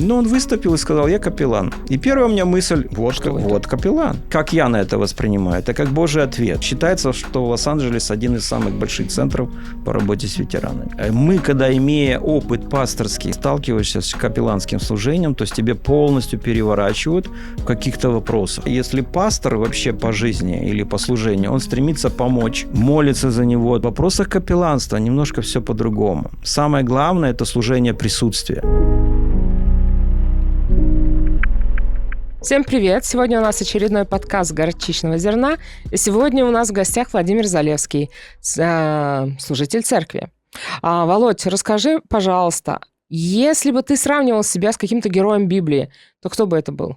Но он выступил и сказал: я капеллан. И первая у меня мысль: вот капеллан. Как я на это воспринимаю? Это как Божий ответ. Считается, что Лос-Анджелес один из самых больших центров по работе с ветеранами. Мы, когда, имея опыт пасторский, сталкиваешься с капелланским служением, то есть тебе полностью переворачивают в каких-то вопросах. Если пастор вообще по жизни или по служению, он стремится помочь, молится за него. В вопросах капелланства немножко все по-другому. Самое главное – это служение присутствия. Всем привет! Сегодня у нас очередной подкаст «Горчичного зерна». И сегодня у нас в гостях Владимир Залевский, служитель церкви. Володь, расскажи, пожалуйста, если бы ты сравнивал себя с каким-то героем Библии, то кто бы это был?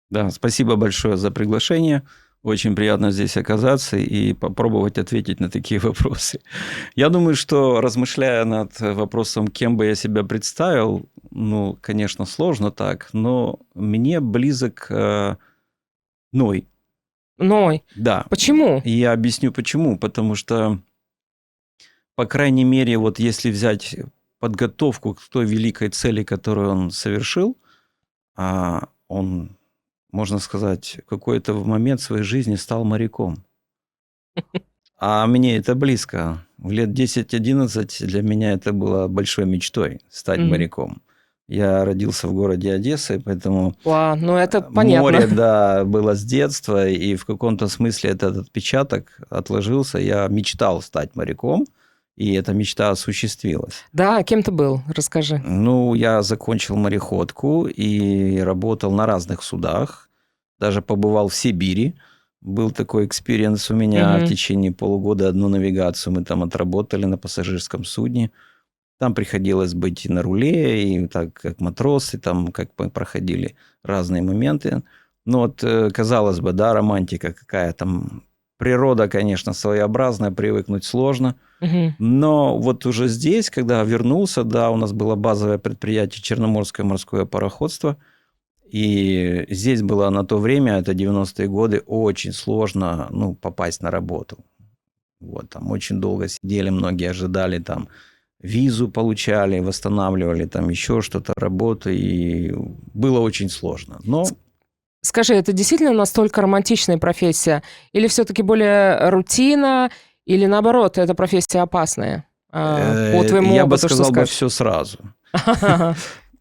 Да, спасибо большое за приглашение. Очень приятно здесь оказаться и попробовать ответить на такие вопросы. Я думаю, что, размышляя над вопросом, кем бы я себя представил, конечно, сложно так, но мне близок Ной. Ной? Да. Почему? И я объясню, почему. Потому что, по крайней мере, вот если взять подготовку к той великой цели, которую он совершил, он, можно сказать, в какой-то момент своей жизни стал моряком. А мне это близко. В лет 10-11 для меня это было большой мечтой стать моряком. Я родился в городе Одесса, поэтому это понятно. Море, да, было с детства, и в каком-то смысле этот отпечаток отложился. Я мечтал стать моряком, и эта мечта осуществилась. Да, кем ты был? Расскажи. Я закончил мореходку и работал на разных судах. Даже побывал в Сибири. Был такой экспириенс у меня в течение полугода. Одну навигацию мы там отработали на пассажирском судне. Там приходилось быть и на руле, и так как матросы, там как мы проходили разные моменты. Казалось бы, да, романтика какая там. Природа, конечно, своеобразная, привыкнуть сложно. Но вот уже здесь, когда вернулся, да, у нас было базовое предприятие Черноморское морское пароходство. И здесь было на то время, это 90-е годы, очень сложно попасть на работу. Там очень долго сидели, многие ожидали там. Визу получали, восстанавливали, там еще что-то, работу, и было очень сложно. Скажи, это действительно настолько романтичная профессия? Или все-таки более рутина? Или наоборот, эта профессия опасная? По твоему Я опыту, бы сказал что все сразу.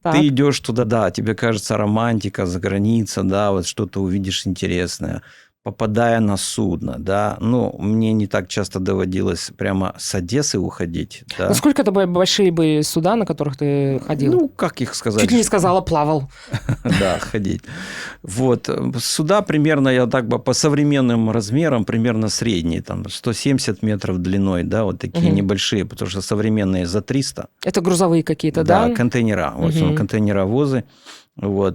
Ты идешь туда, да, тебе кажется романтика, заграница, да, вот что-то увидишь интересное. Попадая на судно, да, мне не так часто доводилось прямо с Одессы уходить. Да. Насколько это большие были суда, на которых ты ходил? Как их сказать? Чуть не сказала, плавал. Да, ходить. Суда примерно, я так бы по современным размерам, примерно средние, там 170 метров длиной, да, вот такие небольшие, потому что современные за 300. Это грузовые какие-то, да? Да, контейнера, контейнеровозы.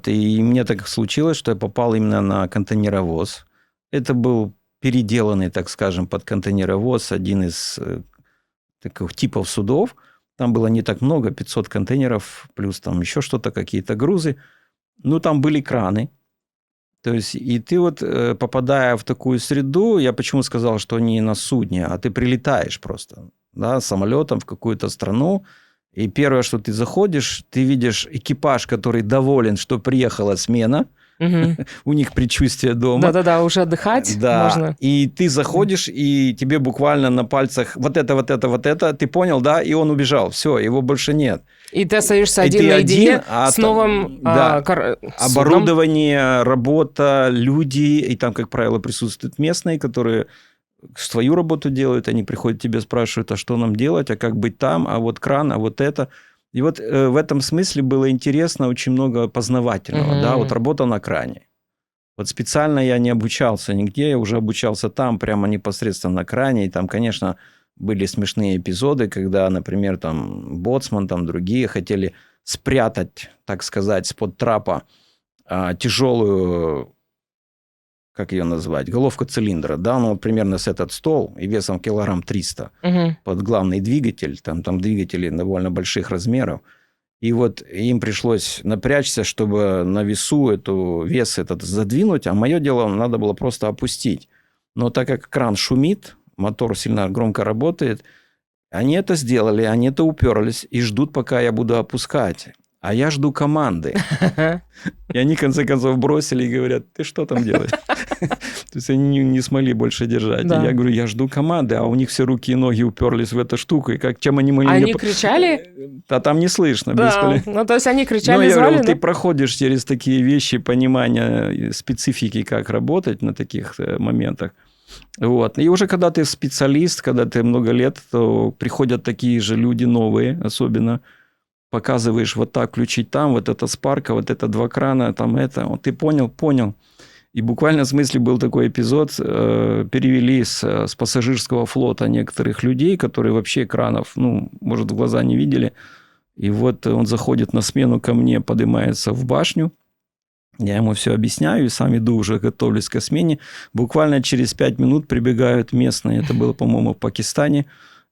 И мне так случилось, что я попал именно на контейнеровоз. Это был переделанный, так скажем, под контейнеровоз, один из таких типов судов. Там было не так много, 500 контейнеров, плюс там еще что-то, какие-то грузы. Там были краны. То есть, и ты попадая в такую среду, я почему сказал, что не на судне, а ты прилетаешь просто, да, самолетом в какую-то страну. И первое, что ты заходишь, ты видишь экипаж, который доволен, что приехала смена. У них предчувствие дома. Да-да-да, уже отдыхать можно. И ты заходишь, и тебе буквально на пальцах вот это, ты понял, да, и он убежал. Все, его больше нет. И ты остаешься один наедине с новым оборудование, работа, люди, и там, как правило, присутствуют местные, которые свою работу делают, они приходят к тебе, спрашивают, а что нам делать, а как быть там, а вот кран, а вот это. И в этом смысле было интересно, очень много познавательного. Да, работа на кране. Специально я не обучался нигде, я уже обучался там, прямо непосредственно на кране. И там, конечно, были смешные эпизоды, когда, например, там боцман, там другие хотели спрятать, так сказать, с-под трапа тяжелую, как ее назвать, головка цилиндра, да, примерно с этот стол и весом килограмм 300 под главный двигатель, там двигатели довольно больших размеров, и им пришлось напрячься, чтобы на весу вес этот задвинуть, а мое дело надо было просто опустить. Но так как кран шумит, мотор сильно громко работает, они это сделали, они это уперлись и ждут, пока я буду опускать. а я жду команды. И они, в конце концов, бросили и говорят, ты что там делаешь? То есть они не смогли больше держать. Да. Я говорю, я жду команды, а у них все руки и ноги уперлись в эту штуку. И чем они могли... Они кричали? А там не слышно. Да, ну то есть они кричали, я звали, говорю, ты проходишь через такие вещи, понимание специфики, как работать на таких моментах. Вот. И уже когда ты специалист, когда ты много лет, то приходят такие же люди новые, особенно показываешь вот так, включить там, вот это спарка, вот это 2 крана, там это. Вот ты понял. И буквально в смысле был такой эпизод, перевели с пассажирского флота некоторых людей, которые вообще экранов, может, в глаза не видели. И вот он заходит на смену ко мне, поднимается в башню. Я ему все объясняю, и сам иду, уже готовлюсь к смене. Буквально через 5 минут прибегают местные, это было, по-моему, в Пакистане,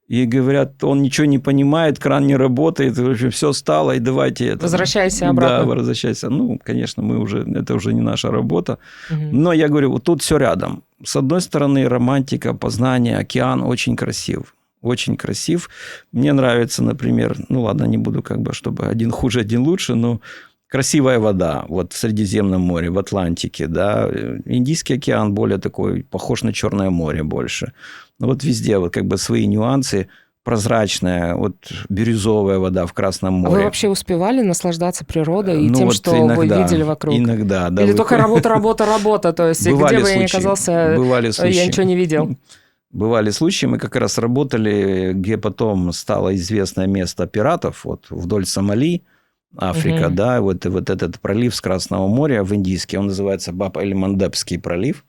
и говорят, он ничего не понимает, кран не работает, в общем, все стало, и давайте это. Возвращайся обратно. Да, возвращайся. Конечно, это уже не наша работа. Но я говорю, вот тут все рядом. С одной стороны, романтика, познание, океан очень красив. Очень красив. Мне нравится, например, ладно, не буду чтобы один хуже, один лучше, но красивая вода, вот в Средиземном море, в Атлантике, да. Индийский океан более такой, похож на Черное море больше. Но вот везде вот свои нюансы. Прозрачная, вот бирюзовая вода в Красном море. А вы вообще успевали наслаждаться природой и тем, что иногда, вы видели вокруг? Иногда, да. Или только работа? То есть, бывали где бы случаи, я ни оказался, я ничего не видел. Бывали случаи, мы как раз работали, где потом стало известное место пиратов, вот вдоль Сомали, Африка, да, вот этот пролив с Красного моря в Индийский, он называется Баб-эль-Мандебский пролив,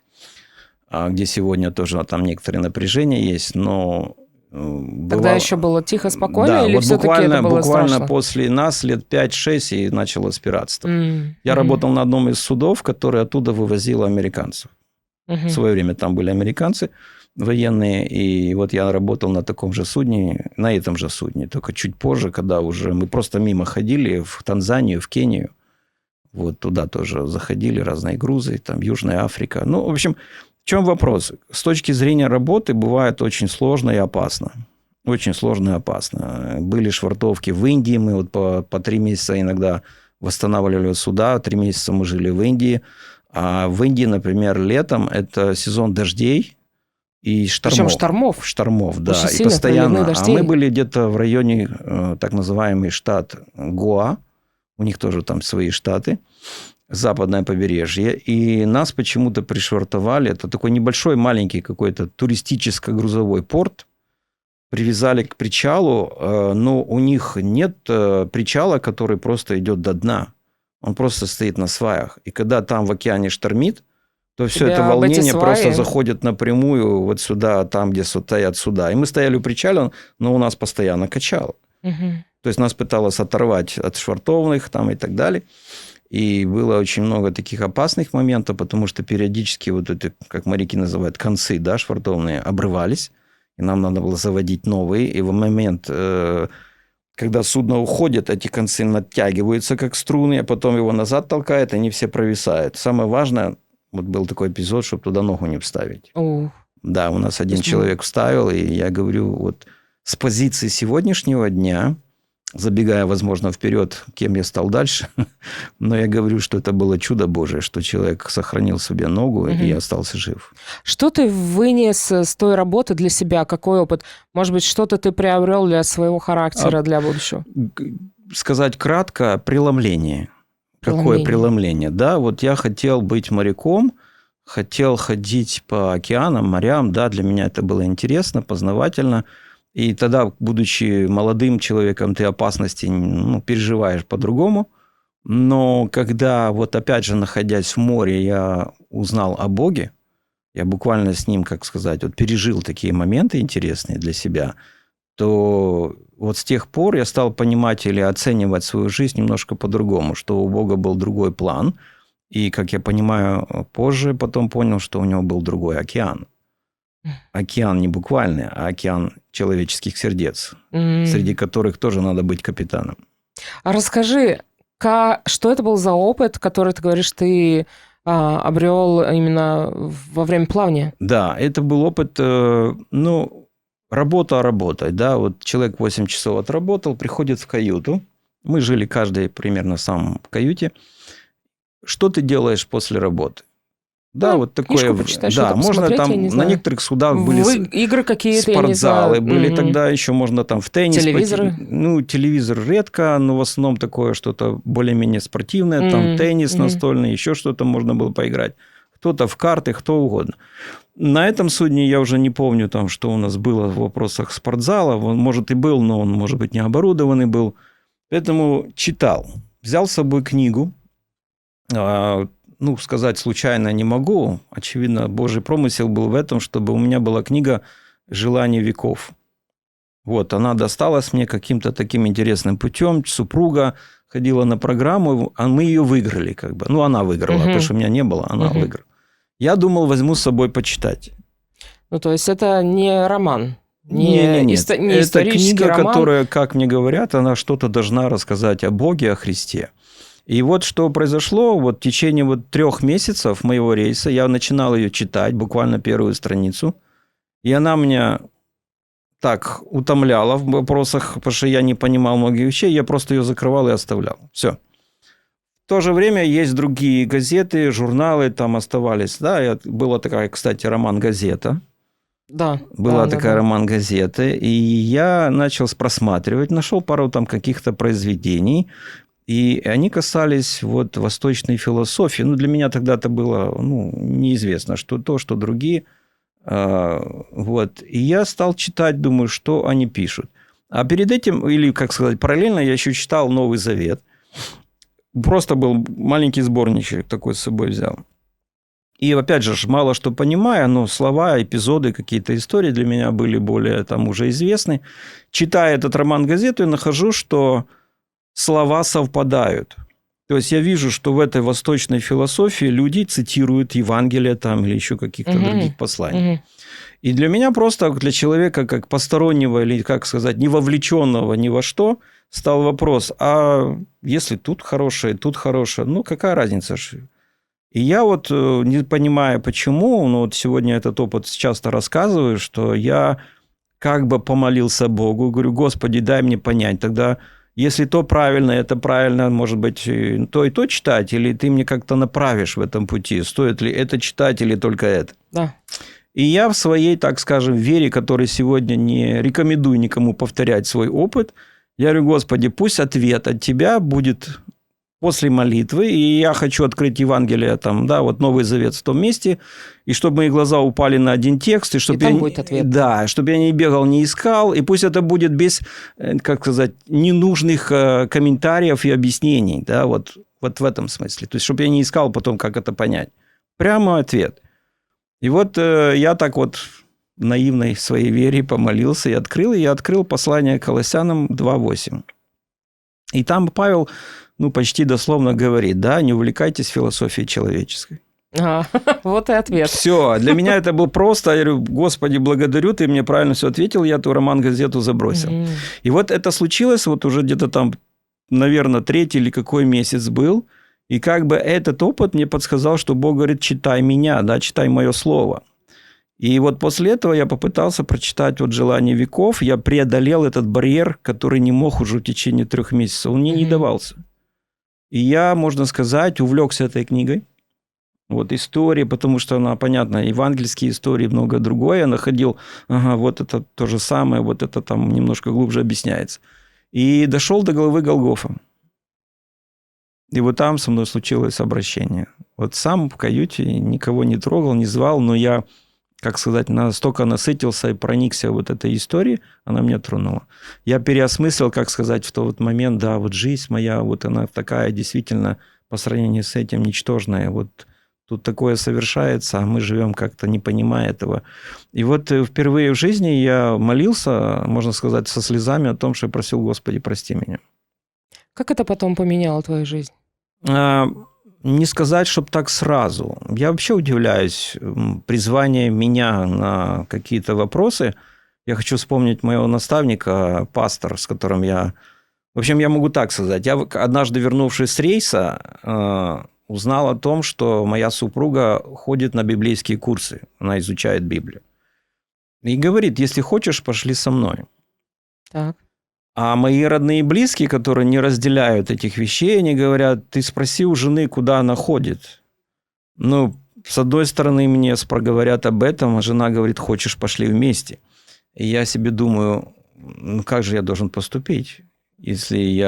где сегодня тоже там некоторые напряжения есть, но... Тогда еще было тихо, спокойно, да, или вот все-таки это было буквально страшно? после нас лет 5-6 и началось пиратство. Я работал на одном из судов, который оттуда вывозил американцев. В свое время там были американцы военные, и вот я работал на таком же судне, на этом же судне, только чуть позже, когда уже мы просто мимо ходили в Танзанию, в Кению, вот туда тоже заходили разные грузы, там Южная Африка. В общем, в чем вопрос? С точки зрения работы бывает очень сложно и опасно. Очень сложно и опасно. Были швартовки в Индии, мы вот по 3 месяца иногда восстанавливали суда, 3 месяца мы жили в Индии. А в Индии, например, летом это сезон дождей и штормов. Причем штормов? Штормов, да. Очень И постоянно. дождей. А мы были где-то в районе, так называемый штат Гоа. У них тоже там свои штаты. Западное побережье. И нас почему-то пришвартовали. Это такой небольшой, маленький какой-то туристическо-грузовой порт. Привязали к причалу, но у них нет причала, который просто идет до дна. Он просто стоит на сваях. И когда там в океане штормит, то все это волнение просто заходит напрямую вот сюда, там, где стоят суда. И мы стояли у причала, но у нас постоянно качало. То есть нас пыталось оторвать от швартовных там и так далее. И было очень много таких опасных моментов, потому что периодически вот эти, как моряки называют, концы, да, швартовные, обрывались. И нам надо было заводить новые. И в момент, когда судно уходит, эти концы натягиваются, как струны, а потом его назад толкает, они все провисают. Самое важное, вот был такой эпизод, чтобы туда ногу не вставить. Да, у нас один человек вставил, и я говорю, вот с позиции сегодняшнего дня, забегая, возможно, вперед, кем я стал дальше, но я говорю, что это было чудо Божие, что человек сохранил себе ногу и остался жив. Что ты вынес с той работы для себя? Какой опыт? Может быть, что-то ты приобрел для своего характера, для будущего? Сказать кратко, преломление. Какое преломление? Да, вот я хотел быть моряком, хотел ходить по океанам, морям, да, для меня это было интересно, познавательно. И тогда, будучи молодым человеком, ты опасности переживаешь по-другому. Но когда, вот опять же, находясь в море, я узнал о Боге, я буквально с ним, как сказать, вот пережил такие моменты интересные для себя, то вот с тех пор я стал понимать или оценивать свою жизнь немножко по-другому, что у Бога был другой план. И, как я понимаю, позже потом понял, что у него был другой океан. Океан не буквальный, а океан человеческих сердец, среди которых тоже надо быть капитаном. А расскажи, что это был за опыт, который, ты говоришь, ты обрел именно во время плавания? Да, это был опыт, работа работать. Да? Вот человек 8 часов отработал, приходит в каюту, Мы жили каждый примерно в самом каюте. Что ты делаешь после работы? Да, вот такое. Почитать, да, можно там на некоторых судах были игры какие-то, спортзалы были тогда, еще можно там в теннис. Телевизоры? Телевизор редко, но в основном такое что-то более-менее спортивное, там теннис настольный, еще что-то можно было поиграть. Кто-то в карты, кто угодно. На этом судне я уже не помню, там, что у нас было в вопросах спортзала. Он, может, и был, но он, может быть, не оборудованный был. Поэтому читал. Взял с собой книгу. Сказать случайно не могу. Очевидно, Божий промысел был в этом, чтобы у меня была книга «Желание веков». Вот, она досталась мне каким-то таким интересным путем. Супруга ходила на программу, а мы ее выиграли. Она выиграла, потому что у меня не было, она выиграла. Я думал, возьму с собой почитать. То есть, это не роман? Нет. Это книга, роман. Которая, как мне говорят, она что-то должна рассказать о Боге, о Христе. И вот что произошло, в течение 3 месяцев моего рейса я начинал ее читать, буквально первую страницу, и она меня так утомляла в вопросах, потому что я не понимал многих вещей, я просто ее закрывал и оставлял. Все. В то же время есть другие газеты, журналы там оставались. Да, была такая, кстати, роман-газета. Да. Была такая роман-газета, и я начал просматривать, нашел пару там каких-то произведений. И они касались восточной философии. Для меня тогда это было неизвестно, что то, что другие. И я стал читать, думаю, что они пишут. А перед этим, или, как сказать, параллельно я еще читал Новый Завет. Просто был маленький сборничек такой с собой взял. И, опять же, мало что понимая, но слова, эпизоды, какие-то истории для меня были более там уже известны. Читая этот роман-газету, я нахожу, что слова совпадают. То есть, я вижу, что в этой восточной философии люди цитируют Евангелие там, или еще каких-то других посланий. И для меня просто, для человека, как постороннего или, как сказать, не вовлеченного ни во что, стал вопрос, а если тут хорошее, какая разница? И я не понимаю, почему, но сегодня этот опыт часто рассказываю, что я как бы помолился Богу, говорю, Господи, дай мне понять, тогда... Если то правильно, это правильно, может быть, то и то читать, или ты мне как-то направишь в этом пути, стоит ли это читать или только это. Да. И я в своей, так скажем, вере, которой сегодня не рекомендую никому повторять свой опыт, я говорю, Господи, пусть ответ от Тебя будет после молитвы, и я хочу открыть Евангелие, Новый Завет в том месте, и чтобы мои глаза упали на один текст, и чтобы будет ответ. Да, чтобы я не бегал, не искал, и пусть это будет без, как сказать, ненужных комментариев и объяснений, вот в этом смысле. То есть, чтобы я не искал потом, как это понять. Прямо ответ. И я так в наивной своей вере помолился и открыл послание Колоссянам 2:8. И там Павел почти дословно говорит, да, не увлекайтесь философией человеческой. Вот и ответ. Все, для меня это был просто, я говорю, Господи, благодарю, ты мне правильно все ответил, я эту роман-газету забросил. И это случилось уже где-то там, наверное, 3-й или какой месяц был, и как бы этот опыт мне подсказал, что Бог говорит, читай меня, да, читай мое слово. И после этого я попытался прочитать «Желание веков», я преодолел этот барьер, который не мог уже в течение 3 месяцев, он мне не давался. И я, можно сказать, увлекся этой книгой. Истории, потому что она, понятно, евангельские истории, много другое. Я находил, это то же самое, это там немножко глубже объясняется. И дошел до главы Голгофа. И там со мной случилось обращение. Сам в каюте никого не трогал, не звал, но я, как сказать, настолько насытился и проникся этой историей, она меня тронула. Я переосмыслил, как сказать, в тот момент, да, жизнь моя, она такая действительно по сравнению с этим ничтожная. Тут такое совершается, а мы живем как-то не понимая этого. И впервые в жизни я молился, можно сказать, со слезами о том, что я просил, Господи, прости меня. Как это потом поменяло твою жизнь? Не сказать, чтобы так сразу. Я вообще удивляюсь призвание меня на какие-то вопросы. Я хочу вспомнить моего наставника, пастор, с которым я... В общем, я могу так сказать. Я однажды, вернувшись с рейса, узнал о том, что моя супруга ходит на библейские курсы. Она изучает Библию. И говорит, если хочешь, пошли со мной. Так. А мои родные и близкие, которые не разделяют этих вещей, они говорят, ты спроси у жены, куда она ходит. Ну, с одной стороны, мне проговорят об этом, а жена говорит, хочешь, пошли вместе. И я себе думаю, ну, как же я должен поступить, если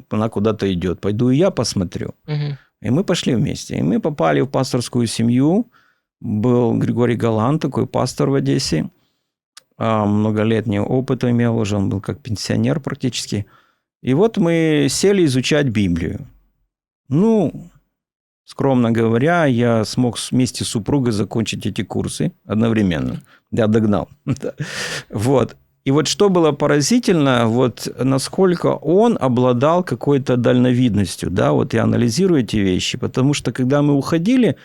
она куда-то идет? Пойду и я посмотрю. Угу. И мы пошли вместе. И мы попали в пасторскую семью. Был Григорий Галан, такой пастор в Одессе. Многолетний опыт имел уже, он был как пенсионер практически. И вот мы сели изучать Библию. Ну, скромно говоря, я смог вместе с супругой закончить эти курсы одновременно. Я догнал. Вот. И вот что было поразительно, вот насколько он обладал какой-то дальновидностью. Да? Вот я анализирую эти вещи, потому что когда мы уходили,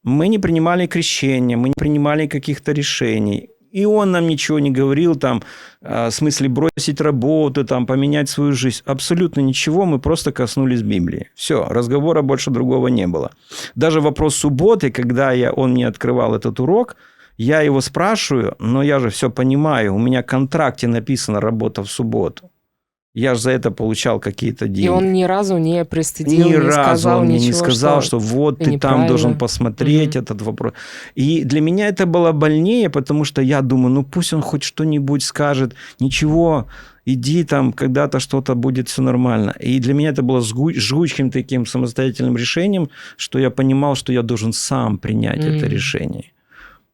мы не принимали крещения, мы не принимали каких-то решений. И он нам ничего не говорил, там, в смысле бросить работу, там, поменять свою жизнь. Абсолютно ничего, мы просто коснулись Библии. Все, разговора больше другого не было. Даже вопрос субботы, когда он мне открывал этот урок, я его спрашиваю, но я же все понимаю, у меня в контракте написано «работа в субботу». Я же за это получал какие-то деньги. И он ни разу не пристыдил, ни не разу сказал он мне ничего, не сказал, что вот ты там должен посмотреть этот вопрос. И для меня это было больнее, потому что я думаю, ну пусть он хоть что-нибудь скажет. Ничего, иди там, когда-то что-то будет, все нормально. И для меня это было жгучим таким самостоятельным решением, что я понимал, что я должен сам принять это решение.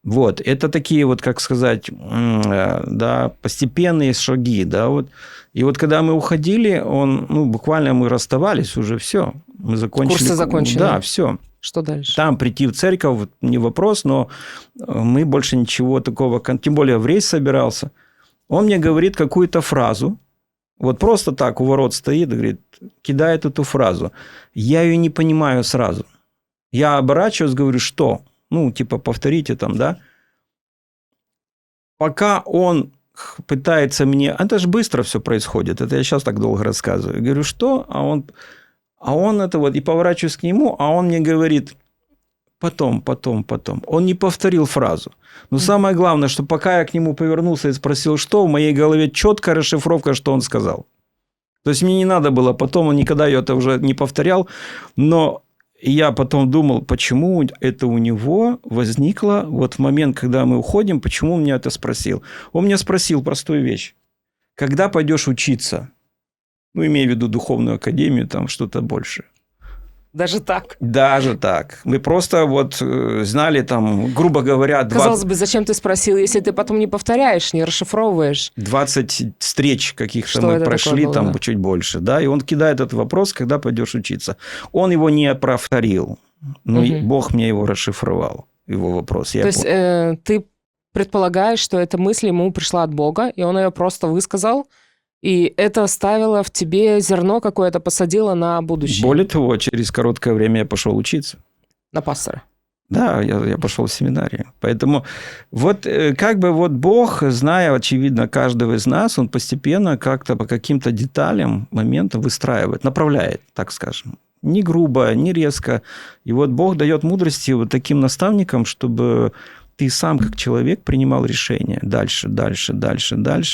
Вот, это такие вот, как сказать, да, постепенные шаги, да, вот. И вот когда мы уходили, буквально мы расставались уже, все, мы закончили. Курсы закончены. Да, все. Что дальше? Там прийти в церковь, не вопрос, но мы больше ничего такого, тем более в рейс собирался. Он мне говорит какую-то фразу, вот просто так у ворот стоит, говорит, кидает эту фразу. Я ее не понимаю сразу. Я оборачиваюсь, говорю, что? Повторите там, да. Пока он пытается мне... Это же быстро все происходит. Это я сейчас так долго рассказываю. Я говорю, что? А он это вот... И поворачиваюсь к нему, а он мне говорит, потом. Он не повторил фразу. Но самое главное, что пока я к нему повернулся и спросил, что, в моей голове четкая расшифровка, что он сказал. То есть, мне не надо было потом, он никогда ее это уже не повторял, но... И я потом думал, почему это у него возникло вот в момент, когда мы уходим, почему он меня это спросил. Он меня спросил простую вещь. Когда пойдешь учиться? Имея в виду духовную академию, там что-то больше. Даже так? Даже так. Мы просто вот знали там, грубо говоря... Казалось бы, зачем ты спросил, если ты потом не повторяешь, не расшифровываешь? 20 встреч каких-то мы прошли, было, там чуть больше. Да? И он кидает этот вопрос, когда пойдешь учиться. Он его не повторил. Но Бог мне его расшифровал, его вопрос. То есть ты предполагаешь, что эта мысль ему пришла от Бога, и он ее просто высказал, и это оставило в тебе зерно какое-то, посадило на будущее. Более того, через короткое время я пошел учиться. На пастора? Да, я пошел в семинарию. Поэтому вот как бы вот Бог, зная, очевидно, каждого из нас, он постепенно как-то по каким-то деталям, моментам выстраивает, направляет, так скажем. Не грубо, не резко. И вот Бог дает мудрости вот таким наставникам, чтобы... ты сам, как человек, принимал решения. Дальше.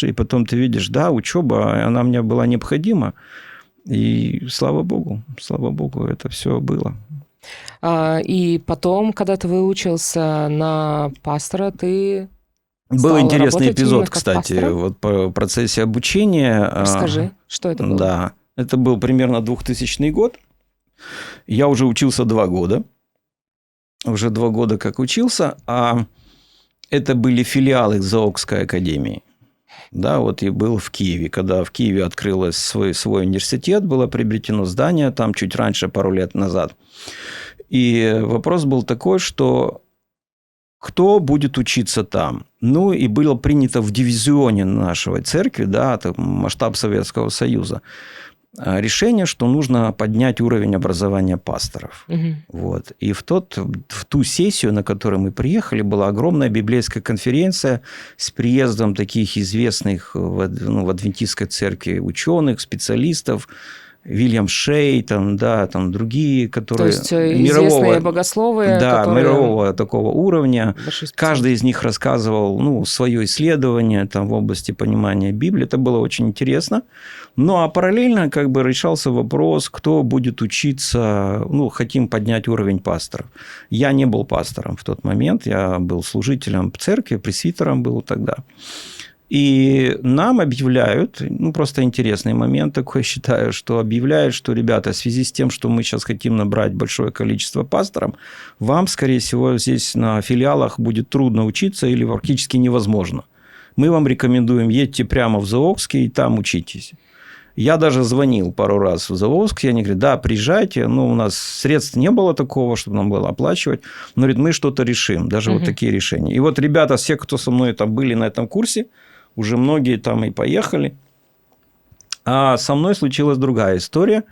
И потом ты видишь, да, учеба, она мне была необходима. И слава Богу, это все было. И потом, когда ты выучился на пастора, ты был интересный эпизод, кстати, вот по процессе обучения. Расскажи, что это было? Да, это был примерно 2000 год. Я уже учился 2 года. Уже 2 года как учился, а это были филиалы Заокской академии. Да, вот и был в Киеве. Когда в Киеве открылось свой университет, было приобретено здание, там чуть раньше, пару лет назад. И вопрос был такой, что кто будет учиться там? И было принято в дивизионе нашей церкви, да, это масштаб Советского Союза, решение, что нужно поднять уровень образования пасторов. Угу. Вот. И в ту сессию, на которую мы приехали, была огромная библейская конференция с приездом таких известных в адвентистской церкви ученых, специалистов. Вильям Шей, там, да, там другие, которые... То есть известные богословы, да, которые... мирового такого уровня. Каждый из них рассказывал, ну, свое исследование там, в области понимания Библии. Это было очень интересно. Ну, а параллельно как бы решался вопрос, кто будет учиться, ну, хотим поднять уровень пасторов. Я не был пастором в тот момент, я был служителем церкви, пресвитером был тогда. И нам объявляют, ну, просто интересный момент такой, считаю, что объявляют, что, ребята, в связи с тем, что мы сейчас хотим набрать большое количество пасторов, вам, скорее всего, здесь на филиалах будет трудно учиться или практически невозможно. Мы вам рекомендуем, едьте прямо в Заволжский и там учитесь. Я даже звонил пару раз в Заволжск, и они говорят, да, приезжайте, но у нас средств не было такого, чтобы нам было оплачивать, но, говорит, мы что-то решим, даже вот такие решения. И вот ребята, все, кто со мной там были на этом курсе, уже многие там и поехали. А со мной случилась другая история.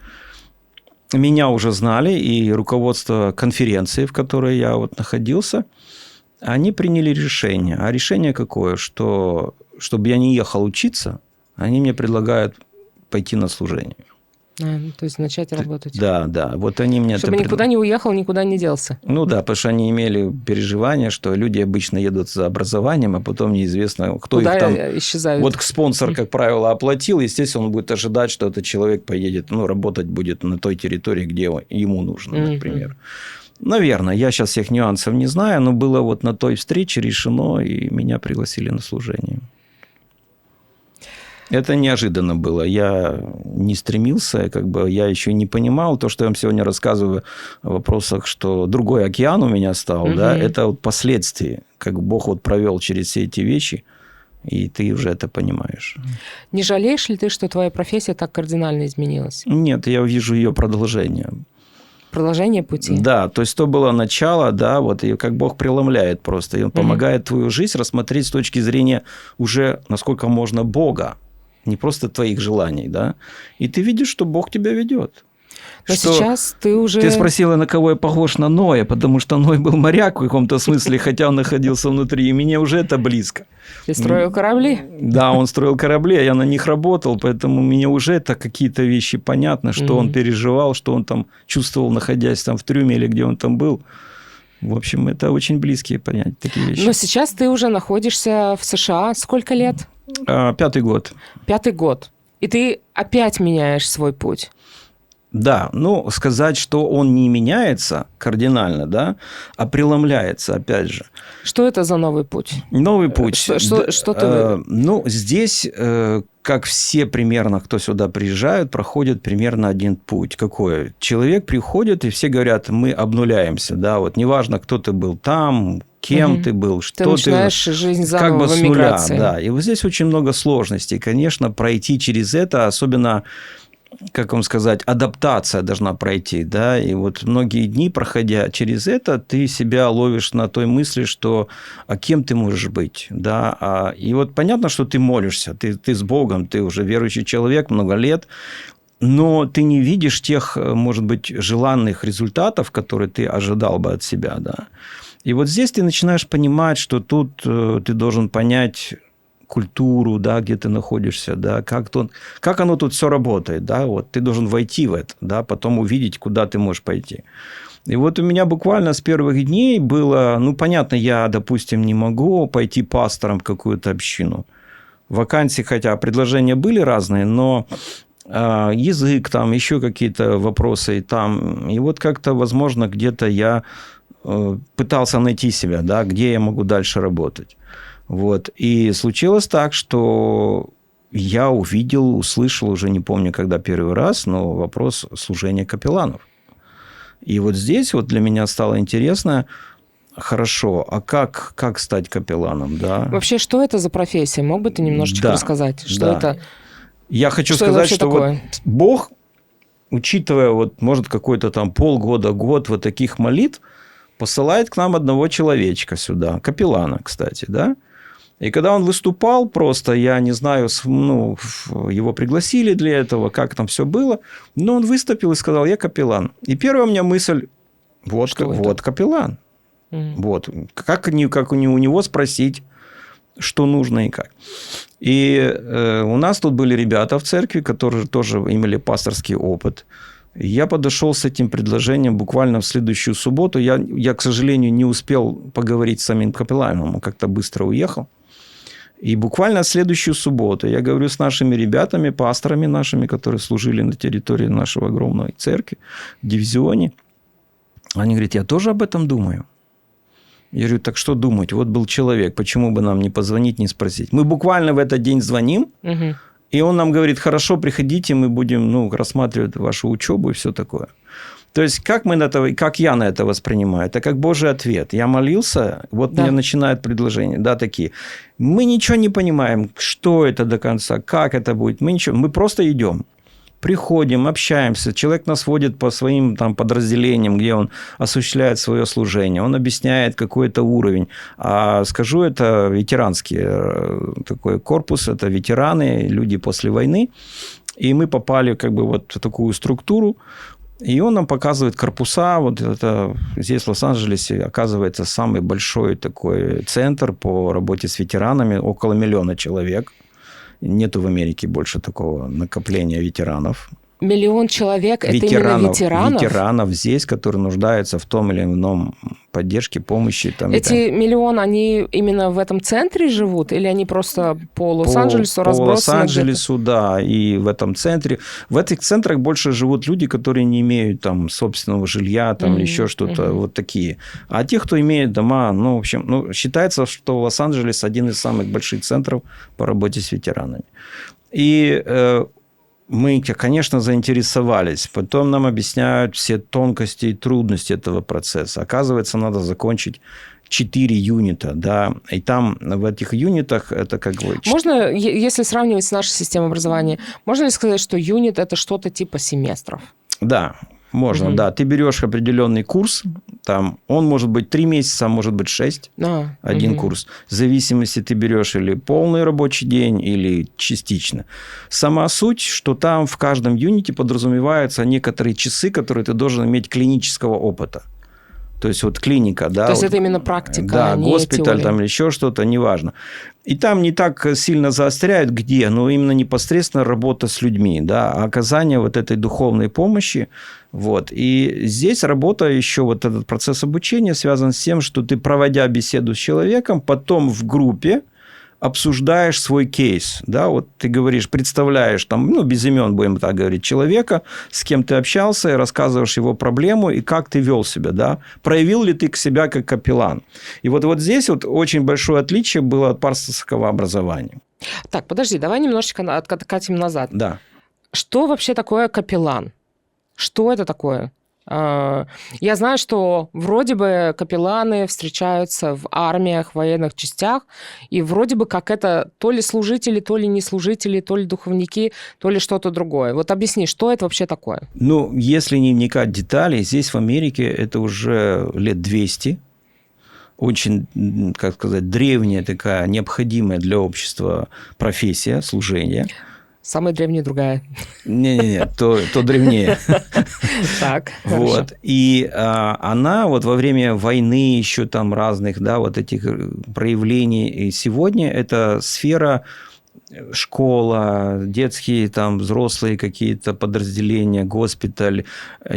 Меня уже знали, и руководство конференции, в которой я вот находился, они приняли решение. А решение какое? Что, чтобы я не ехал учиться, они мне предлагают пойти на служение. То есть начать работать. Да, да. Вот они мне чтобы никуда не уехал, никуда не делся. Ну да, потому что они имели переживание, что люди обычно едут за образованием, а потом неизвестно, кто куда их там... исчезают. Вот спонсор, как правило, оплатил. Естественно, он будет ожидать, что этот человек поедет, ну, работать будет на той территории, где ему нужно, например. Наверное, я сейчас всех нюансов не знаю, но было вот на той встрече решено, и меня пригласили на служение. Это неожиданно было. Я не стремился, как бы я еще не понимал. То, что я вам сегодня рассказываю о вопросах, что другой океан у меня стал, да, это вот последствия, как Бог вот провел через все эти вещи, и ты уже это понимаешь. Не жалеешь ли ты, что твоя профессия так кардинально изменилась? Нет, я вижу ее продолжение. Продолжение пути? Да, то есть то было начало, да, вот и как Бог преломляет просто, и Он помогает твою жизнь рассмотреть с точки зрения уже, насколько можно, Бога. Не просто твоих желаний, да. И ты видишь, что Бог тебя ведет. Но сейчас ты уже... Ты спросила, на кого я похож? На Ноя, потому что Ной был моряк в каком-то смысле, хотя он находился внутри, и мне уже это близко. Ты строил корабли? Да, он строил корабли, а я на них работал, поэтому мне уже это какие-то вещи понятны, что он переживал, что он там чувствовал, находясь там в трюме или где он там был. В общем, это очень близкие понятия, такие вещи. Но сейчас ты уже находишься в США. Сколько лет? 5-й год. 5-й год. И ты опять меняешь свой путь. Да, ну, сказать, что он не меняется кардинально, да, а преломляется, опять же. Что это за новый путь? Новый путь. Что ты... Ну, здесь, как все примерно, кто сюда приезжают, проходят примерно один путь. Какой? Человек приходит, и все говорят, мы обнуляемся, да, вот неважно, кто ты был там, кем ты был, что ты... начинаешь жизнь заново как бы в с нуля, эмиграции. да. И вот здесь очень много сложностей. Конечно, пройти через это, особенно... как вам сказать, адаптация должна пройти, да, и вот многие дни, проходя через это, ты себя ловишь на той мысли, что, а кем ты можешь быть, да, и вот понятно, что ты молишься, ты с Богом, ты уже верующий человек много лет, но ты не видишь тех, может быть, желанных результатов, которые ты ожидал бы от себя, да, и вот здесь ты начинаешь понимать, что тут ты должен понять культуру, да, где ты находишься, да, как оно тут все работает, да, вот ты должен войти в это, да, потом увидеть, куда ты можешь пойти. И вот у меня буквально с первых дней было, ну, понятно, я, допустим, не могу пойти пастором в какую-то общину. Вакансии, хотя предложения были разные, но язык, там, еще какие-то вопросы, там, и вот как-то, возможно, где-то я пытался найти себя, да, где я могу дальше работать. Вот. И случилось так, что я увидел, услышал, уже не помню, когда первый раз, но вопрос служения капелланов. И вот здесь вот для меня стало интересно, хорошо, а как стать капелланом? Да? Вообще, что это за профессия? Мог бы ты немножечко рассказать? Что это? Я хочу сказать, что вот Бог, учитывая, вот, может, какой-то там полгода, год вот таких молитв, посылает к нам одного человечка сюда, капеллана, кстати, да? И когда он выступал, просто, я не знаю, ну, его пригласили для этого, как там все было, но он выступил и сказал, я капеллан. И первая у меня мысль, вот капеллан. Вот. Как у него спросить, что нужно и как. И у нас тут были ребята в церкви, которые тоже имели пасторский опыт. Я подошел с этим предложением буквально в следующую субботу. Я, к сожалению, не успел поговорить с самим капелланом, он как-то быстро уехал. И буквально в следующую субботу я говорю с нашими ребятами, пасторами нашими, которые служили на территории нашего огромной церкви, в дивизионе. Они говорят, я тоже об этом думаю. Я говорю, так что думать? Вот был человек, почему бы нам не позвонить, не спросить? Мы буквально в этот день звоним, и он нам говорит, хорошо, приходите, мы будем рассматривать вашу учебу и все такое. То есть, как я на это воспринимаю? Это как Божий ответ. Я молился, мне начинают предложения, такие. Мы ничего не понимаем, что это до конца, как это будет. Мы просто идем. Приходим, общаемся. Человек нас водит по своим подразделениям, где он осуществляет свое служение. Он объясняет какой-то уровень. А скажу, это ветеранский такой корпус, это ветераны, люди после войны. И мы попали в такую структуру. И он нам показывает корпуса. Вот это здесь, в Лос-Анджелесе, оказывается, самый большой такой центр по работе с ветеранами. Около 1 миллиона человек. Нету в Америке больше такого накопления ветеранов. 1 миллион человек – это именно ветеранов? Ветеранов здесь, которые нуждаются в том или ином поддержке, помощи. Эти 1 миллион, они именно в этом центре живут? Или они просто по Лос-Анджелесу разбросаны? По Лос-Анджелесу, да, и в этом центре. В этих центрах больше живут люди, которые не имеют собственного жилья или еще что-то, вот такие. А те, кто имеет дома, в общем, считается, что Лос-Анджелес один из самых больших центров по работе с ветеранами. И мы, конечно, заинтересовались. Потом нам объясняют все тонкости и трудности этого процесса. Оказывается, надо закончить 4 юнита, да, и там в этих юнитах это Можно, если сравнивать с нашей системой образования, можно ли сказать, что юнит – это что-то типа семестров? Да, можно, да. Ты берешь определенный курс, он может быть 3 месяца, а может быть 6, один курс. В зависимости, ты берешь или полный рабочий день, или частично. Сама суть, что там в каждом юните подразумеваются некоторые часы, которые ты должен иметь клинического опыта. То есть, клиника, да. То есть, это именно практика, да, не госпиталь теория. Или еще что-то, неважно. И там не так сильно заостряют, где, но именно непосредственно работа с людьми, да, оказание этой духовной помощи. И здесь работа еще, этот процесс обучения связан с тем, что ты, проводя беседу с человеком, потом в группе обсуждаешь свой кейс, да, ты говоришь, представляешь без имен, будем так говорить, человека, с кем ты общался, и рассказываешь его проблему, и как ты вел себя, да, проявил ли ты себя как капеллан. И вот здесь очень большое отличие было от пасторского образования. Так, подожди, давай немножечко откатим назад. Да. Что вообще такое капеллан? Что это такое? Я знаю, что вроде бы капелланы встречаются в армиях, в военных частях, и вроде бы как это то ли служители, то ли не служители, то ли духовники, то ли что-то другое. Объясни, что это вообще такое? Если не вникать в детали, здесь в Америке это уже лет 200. Очень, древняя такая, необходимая для общества профессия, служение. Самая древняя другая. Не-не-не, то древнее. Так, хорошо. И она во время войны еще разных, этих проявлений. И сегодня это сфера школа, детские, взрослые какие-то подразделения, госпиталь,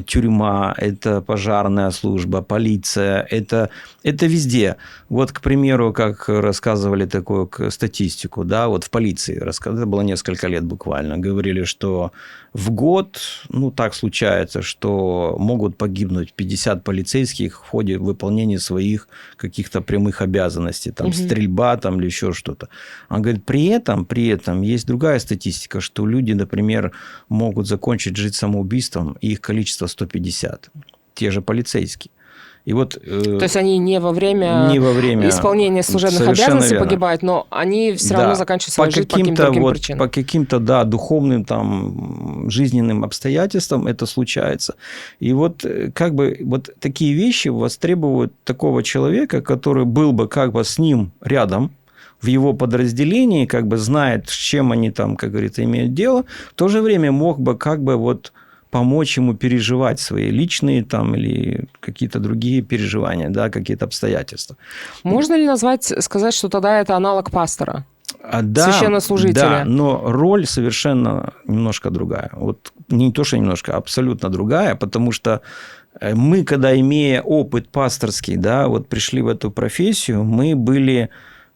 тюрьма, это пожарная служба, полиция, это везде. К примеру, как рассказывали такую статистику, в полиции, это было несколько лет буквально, говорили, что в год, так случается, что могут погибнуть 50 полицейских в ходе выполнения своих каких-то прямых обязанностей, стрельба или еще что-то. Он говорит, при этом есть другая статистика, что люди, например, могут закончить жизнь самоубийством, и их количество 150. Те же полицейские. И то есть они не во время исполнения служебных обязанностей погибают, но они все равно заканчивают свою жизнь по каким-то другим причинам. По каким-то, духовным, жизненным обстоятельствам это случается. И такие вещи востребуют такого человека, который был бы с ним рядом, в его подразделении, знает, с чем они как говорится, имеют дело, в то же время мог бы помочь ему переживать свои личные там или какие-то другие переживания, да, какие-то обстоятельства. Можно ли сказать, что тогда это аналог пастора? Да, священнослужителя. Да, но роль совершенно немножко другая. Вот не то, что немножко, абсолютно другая, потому что мы, когда, имея опыт пасторский, да, вот пришли в эту профессию, мы были,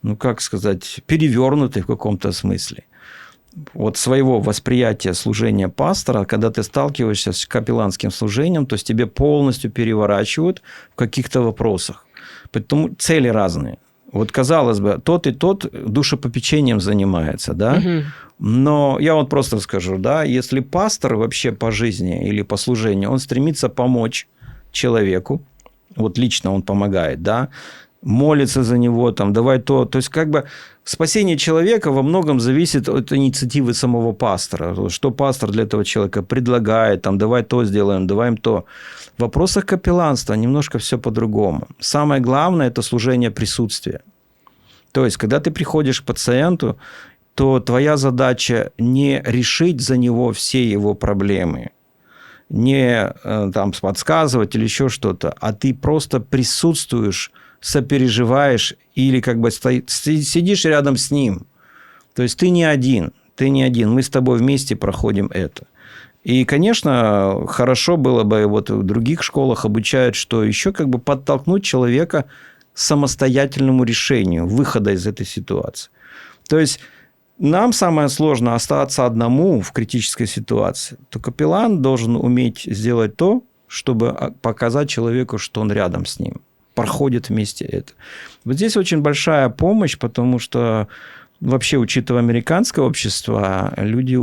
ну, как сказать, перевернуты в каком-то смысле. Вот своего восприятия служения пастора, когда ты сталкиваешься с капелланским служением, то есть тебе полностью переворачивают в каких-то вопросах. Поэтому цели разные. Вот, казалось бы, тот и тот душепопечением занимается, да? Угу. Но я вот просто скажу, да, если пастор вообще по жизни или по служению, он стремится помочь человеку, вот лично он помогает, да, молится за него, там, давай то. То есть, как бы спасение человека во многом зависит от инициативы самого пастора. Что пастор для этого человека предлагает, там, давай то сделаем, давай им то. В вопросах капелланства немножко все по-другому. Самое главное – это служение присутствия. То есть, когда ты приходишь к пациенту, то твоя задача не решить за него все его проблемы, не там, подсказывать или еще что-то, а ты просто присутствуешь, сопереживаешь или как бы сидишь рядом с ним. То есть ты не один, мы с тобой вместе проходим это. И, конечно, хорошо было бы, вот в других школах обучают, что еще как бы подтолкнуть человека к самостоятельному решению выхода из этой ситуации. То есть нам самое сложное остаться одному в критической ситуации. То капеллан должен уметь сделать то, чтобы показать человеку, что он рядом с ним, проходит вместе это. Вот здесь очень большая помощь, потому что вообще, учитывая американское общество, люди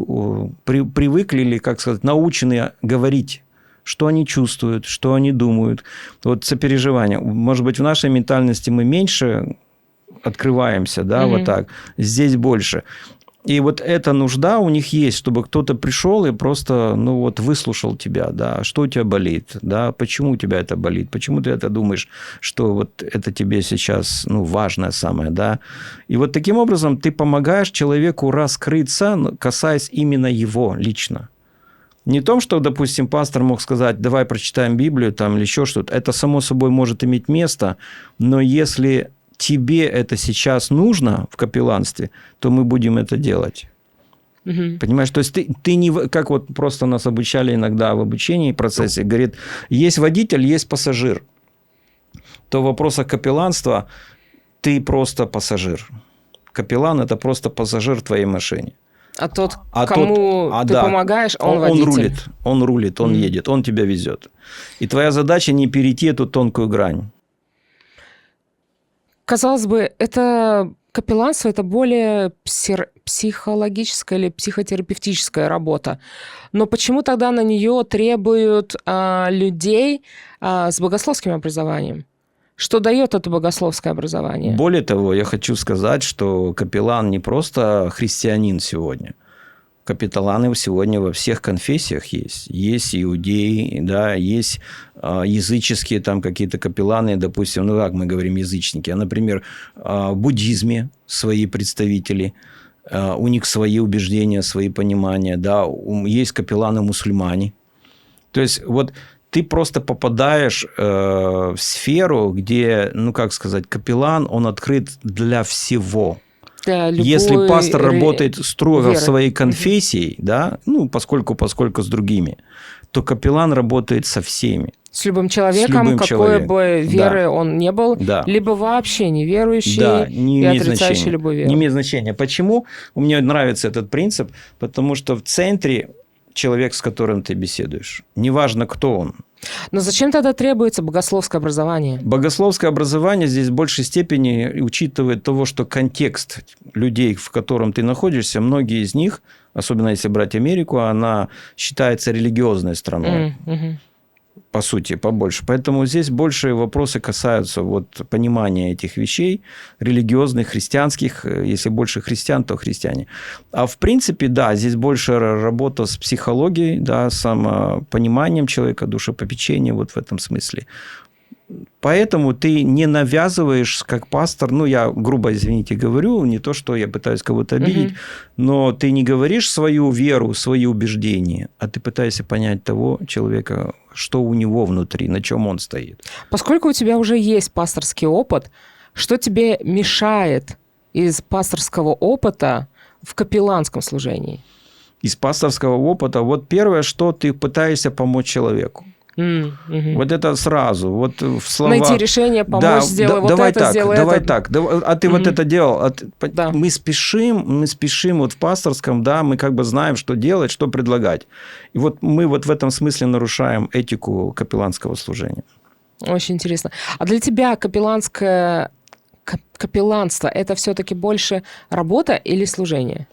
привыкли или, как сказать, научены говорить, что они чувствуют, что они думают. Вот сопереживание. Может быть, в нашей ментальности мы меньше открываемся, да, вот так. Здесь больше. И вот эта нужда у них есть, чтобы кто-то пришел и просто, ну, вот выслушал тебя, да, что у тебя болит, да, почему у тебя это болит, почему ты это думаешь, что вот это тебе сейчас, ну, важное самое, да. И вот таким образом ты помогаешь человеку раскрыться, касаясь именно его лично. Не в том, что, допустим, пастор мог сказать, давай прочитаем Библию там, или еще что-то. Это, само собой, может иметь место, но если тебе это сейчас нужно в капелланстве, то мы будем это делать. Угу. Понимаешь? То есть ты не... Как вот просто нас обучали иногда в обучении процессе, говорит, есть водитель, есть пассажир. То в вопросах капелланства ты просто пассажир. Капеллан – это просто пассажир в твоей машине. А тот, кому ты помогаешь, он водитель. Он рулит, он едет, он тебя везет. И твоя задача не перейти эту тонкую грань. Казалось бы, это капелланство – это более психологическая или психотерапевтическая работа. Но почему тогда на нее требуют людей с богословским образованием? Что дает это богословское образование? Более того, я хочу сказать, что капеллан не просто христианин сегодня. Капелланы сегодня во всех конфессиях есть. Есть иудеи, да, есть языческие там какие-то капелланы, допустим, ну как мы говорим, язычники. А, например, в буддизме свои представители, у них свои убеждения, свои понимания. Да, есть капелланы-мусульмане. То есть, вот ты просто попадаешь в сферу, где, ну как сказать, капеллан, он открыт для всего. Если пастор работает строго в своей конфессии, да, ну, поскольку с другими, то капеллан работает со всеми. С любым человеком, какой бы веры он не был, либо вообще неверующий и отрицающий любую веру. Не имеет значения. Почему? Мне нравится этот принцип, потому что в центре человек, с которым ты беседуешь. Неважно, кто он. Но зачем тогда требуется богословское образование? Богословское образование здесь в большей степени учитывает того, что контекст людей, в котором ты находишься, многие из них, особенно если брать Америку, она считается религиозной страной. По сути, побольше. Поэтому здесь больше вопросы касаются вот понимания этих вещей, религиозных, христианских. Если больше христиан, то христиане. А в принципе, да, здесь больше работа с психологией, да, самопониманием человека, душепопечением вот в этом смысле. поэтому ты не навязываешь, как пастор, ну, я грубо, извините, говорю, не то, что я пытаюсь кого-то обидеть, но ты не говоришь свою веру, свои убеждения, а ты пытаешься понять того человека, что у него внутри, на чем он стоит. Поскольку у тебя уже есть пасторский опыт, что тебе мешает из пасторского опыта в капелланском служении? Из пасторского опыта, вот первое, что ты пытаешься помочь человеку. Вот это сразу. Вот в слова... Найти решение, помочь, сделай вот это, сделай это. Давай так. А ты вот это делал. Да. Мы спешим вот в пасторском, да, мы как бы знаем, что делать, что предлагать. И вот мы вот в этом смысле нарушаем этику капелланского служения. Очень интересно. А для тебя капелланство – это все-таки больше работа или служение?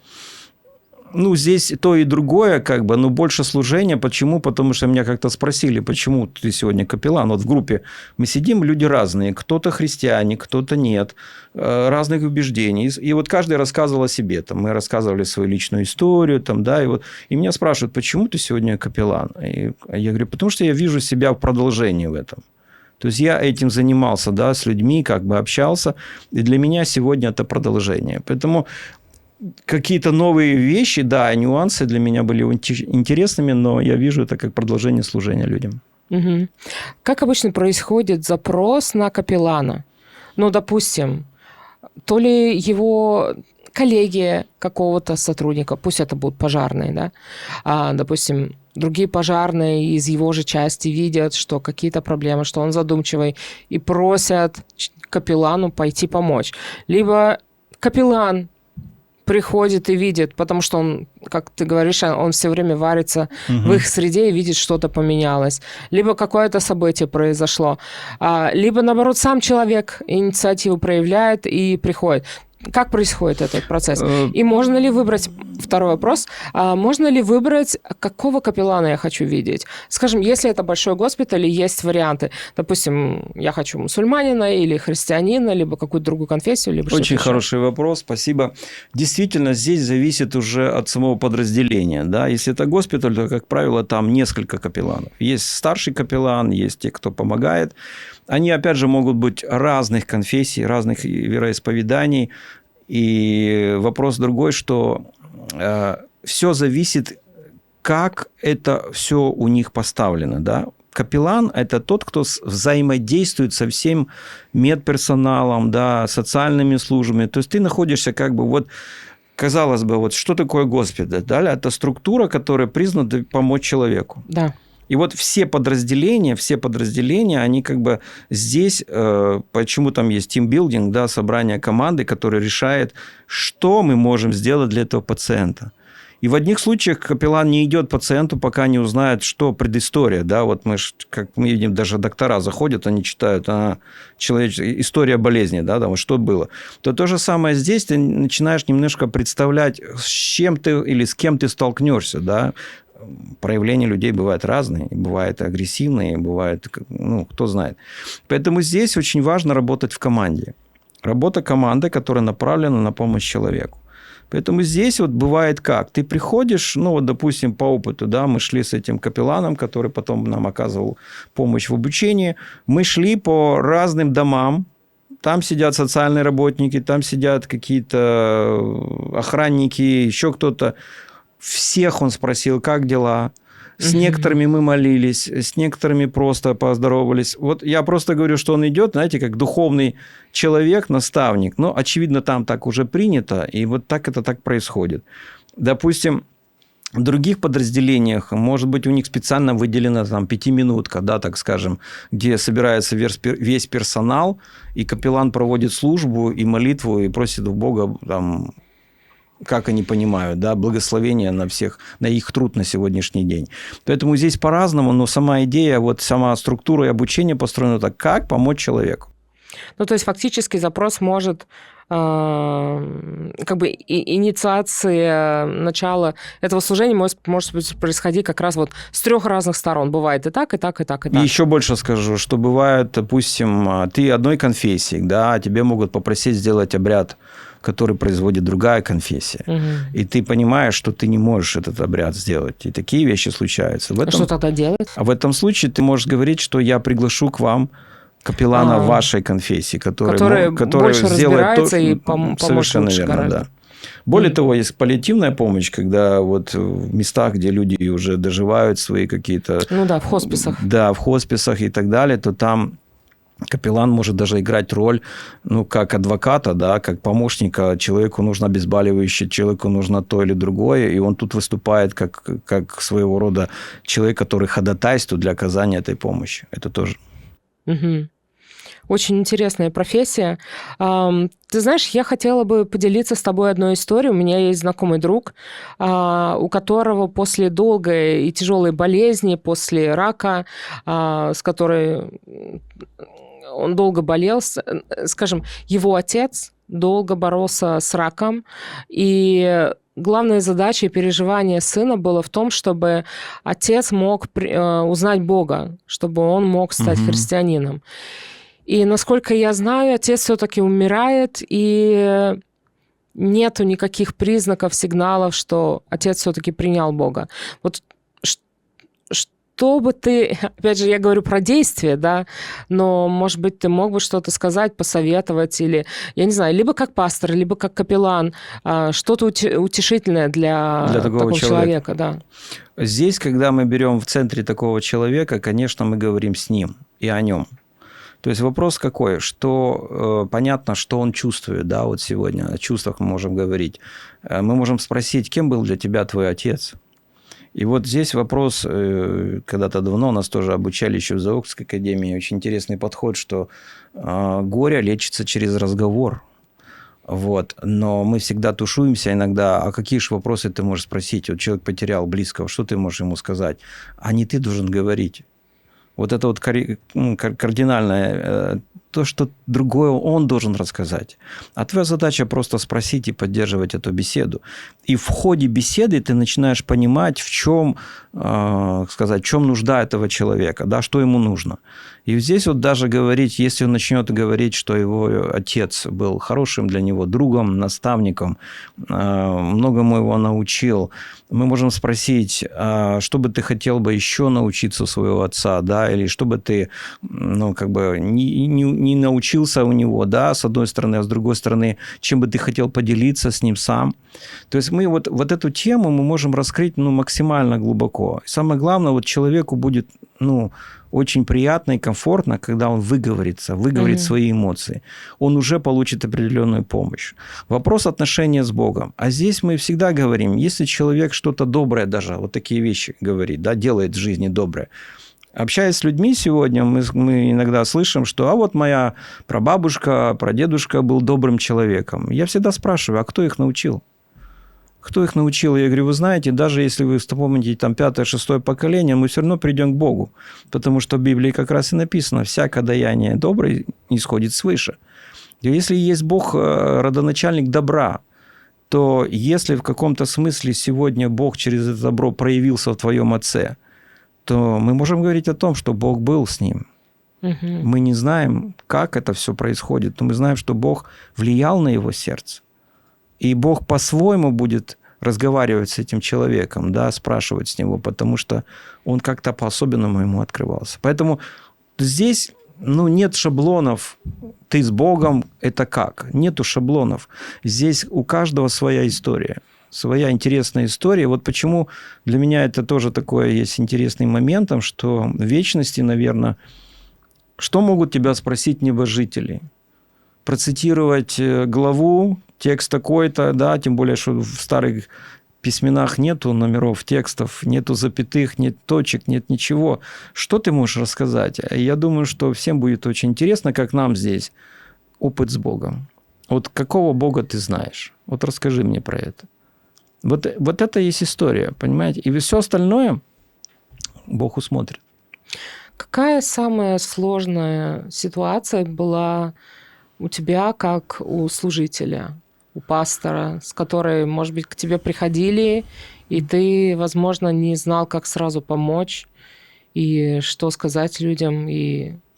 Ну, здесь то и другое, как бы, но больше служения. Почему? Потому что меня как-то спросили, почему ты сегодня капеллан. Вот в группе мы сидим, люди разные. Кто-то христиане, кто-то нет. Разных убеждений. И вот каждый рассказывал о себе. Там, мы рассказывали свою личную историю. Там, да, и меня спрашивают, почему ты сегодня капеллан? И я говорю, потому что я вижу себя в продолжении в этом. То есть я этим занимался, да, с людьми, как бы общался. И для меня сегодня это продолжение. Поэтому... Какие-то новые вещи, да, нюансы для меня были интересными, но я вижу это как продолжение служения людям. Угу. Как обычно происходит запрос на капеллана? Ну, допустим, то ли его коллеги какого-то сотрудника, пусть это будут пожарные, да, допустим, другие пожарные из его же части видят, что какие-то проблемы, что он задумчивый, и просят капеллану пойти помочь. Либо капеллан приходит и видит, потому что он, как ты говоришь, он все время варится в их среде и видит, что-то поменялось. Либо какое-то событие произошло. Либо, наоборот, сам человек инициативу проявляет и приходит. Как происходит этот процесс? И можно ли выбрать, второй вопрос, можно ли выбрать, какого капеллана я хочу видеть? Скажем, если это большой госпиталь, есть варианты. Допустим, я хочу мусульманина или христианина, либо какую-то другую конфессию, либо что-то Очень еще. хороший вопрос, спасибо. Действительно, здесь зависит уже от самого подразделения. Да? Если это госпиталь, то, как правило, там несколько капелланов. Есть старший капеллан, есть те, кто помогает. Они, опять же, могут быть разных конфессий, разных вероисповеданий. И вопрос другой, что все зависит, как это все у них поставлено. Да? Капеллан – это тот, кто взаимодействует со всем медперсоналом, да, социальными службами. То есть ты находишься как бы вот... Казалось бы, вот что такое госпиталь? Да? Это структура, которая признана помочь человеку. Да. И вот все подразделения, они как бы здесь, почему там есть тимбилдинг, да, собрание команды, которое решает, что мы можем сделать для этого пациента. И в одних случаях капеллан не идет к пациенту, пока не узнает, что предыстория. Да? Вот как мы видим, даже доктора заходят, они читают история болезни, да, там, что было. То же самое здесь, ты начинаешь немножко представлять, с чем ты или с кем ты столкнешься, да. Проявления людей бывают разные, бывают агрессивные, бывают, ну, кто знает. Поэтому здесь очень важно работать в команде. Работа команды, которая направлена на помощь человеку. Поэтому здесь вот бывает как? Ты приходишь, ну, вот, допустим, по опыту, да, мы шли с этим капелланом, который потом нам оказывал помощь в обучении. Мы шли по разным домам. Там сидят социальные работники, там сидят какие-то охранники, еще кто-то. Всех он спросил, как дела. С некоторыми мы молились, с некоторыми просто поздоровались. Вот я просто говорю, что он идет, знаете, как духовный человек, наставник. Но, очевидно, там так уже принято, и вот так это так происходит. Допустим, в других подразделениях, может быть, у них специально выделена там 5-минутка, да, так скажем, где собирается весь персонал, и капеллан проводит службу и молитву, и просит у Бога там... как они понимают, да, благословение на всех, на их труд на сегодняшний день. Поэтому здесь по-разному, но сама идея, вот сама структура и обучение построена так, как помочь человеку. Ну, то есть, фактически запрос может, как бы, инициация начала этого служения может происходить как раз вот с 3 разных сторон. Бывает и так, и так, и так, и так. И еще больше скажу, что бывает, допустим, ты одной конфессии, да, тебе могут попросить сделать обряд, который производит другая конфессия. И ты понимаешь, что ты не можешь этот обряд сделать. И такие вещи случаются. Что тогда делать? А в этом случае ты можешь говорить, что я приглашу к вам капеллана вашей конфессии, который больше разбирается и поможет совершенно лучше верно, гораздо. да. Более того, есть паллиативная помощь, когда вот в местах, где люди уже доживают свои какие-то... в хосписах. Да, в хосписах и так далее, то там капеллан может даже играть роль, как адвоката, да, как помощника. Человеку нужно обезболивающее, человеку нужно то или другое, и он тут выступает как своего рода человек, который ходатайствует для оказания этой помощи. Это тоже. Угу. Очень интересная профессия. Ты знаешь, я хотела бы поделиться с тобой одной историей. У меня есть знакомый друг, у которого после долгой и тяжелой болезни, после рака, с которой он долго болел, скажем, его отец долго боролся с раком, и главная задача и переживание сына было в том, чтобы отец мог узнать Бога, чтобы он мог стать христианином. И, насколько я знаю, отец все-таки умирает, и нету никаких признаков, сигналов, что отец все-таки принял Бога. Вот что бы ты... Опять же, я говорю про действие, да, но, может быть, ты мог бы что-то сказать, посоветовать, или, я не знаю, либо как пастор, либо как капеллан, что-то утешительное для такого человека, да. Здесь, когда мы берем в центре такого человека, конечно, мы говорим с ним и о нем. То есть вопрос какой, что понятно, что он чувствует, да, вот сегодня о чувствах мы можем говорить. Мы можем спросить, кем был для тебя твой отец? И вот здесь вопрос, когда-то давно нас тоже обучали еще в Заокской академии, очень интересный подход, что горе лечится через разговор. Вот. Но мы всегда тушуемся иногда, а какие же вопросы ты можешь спросить? Вот человек потерял близкого, что ты можешь ему сказать? А не ты должен говорить. Вот это вот кардинальное, то, что другое он должен рассказать. А твоя задача просто спросить и поддерживать эту беседу. И в ходе беседы ты начинаешь понимать, в чем нужда этого человека, да, что ему нужно. И здесь вот даже говорить, если он начнет говорить, что его отец был хорошим для него другом, наставником, многому его научил, мы можем спросить, что бы ты хотел бы еще научиться у своего отца, да, или что бы ты, не научился у него, да, с одной стороны, а с другой стороны, чем бы ты хотел поделиться с ним сам. То есть мы вот эту тему мы можем раскрыть, максимально глубоко. И самое главное, вот человеку будет, очень приятно и комфортно, когда он выговорит свои эмоции. Он уже получит определенную помощь. Вопрос отношения с Богом. А здесь мы всегда говорим, если человек что-то доброе даже, вот такие вещи говорит, да, делает в жизни доброе. Общаясь с людьми сегодня, мы иногда слышим, что вот моя прабабушка, прадедушка был добрым человеком. Я всегда спрашиваю, а кто их научил? Кто их научил? Я говорю, вы знаете, даже если вы вспомните там 5-6 поколение, мы все равно придем к Богу. Потому что в Библии как раз и написано, всякое даяние доброе исходит свыше. И если есть Бог родоначальник добра, то если в каком-то смысле сегодня Бог через это добро проявился в твоем отце, то мы можем говорить о том, что Бог был с ним. Мы не знаем, как это все происходит, но мы знаем, что Бог влиял на его сердце. И Бог по-своему будет разговаривать с этим человеком, да, спрашивать с него, потому что он как-то по-особенному ему открывался. Поэтому здесь, нет шаблонов. Ты с Богом – это как? Нету шаблонов. Здесь у каждого своя история. Своя интересная история. Вот почему для меня это тоже такое есть интересным моментом, что в вечности, наверное, что могут тебя спросить небожители? Процитировать главу, текст такой-то, да, тем более, что в старых письменах нету номеров текстов, нету запятых, нет точек, нет ничего. Что ты можешь рассказать? Я думаю, что всем будет очень интересно, как нам здесь, опыт с Богом. Вот какого Бога ты знаешь? Вот расскажи мне про это. Вот это есть история, понимаете? И все остальное Бог усмотрит. Какая самая сложная ситуация была у тебя, как у служителя, у пастора, с которой, может быть, к тебе приходили, и ты, возможно, не знал, как сразу помочь, и что сказать людям?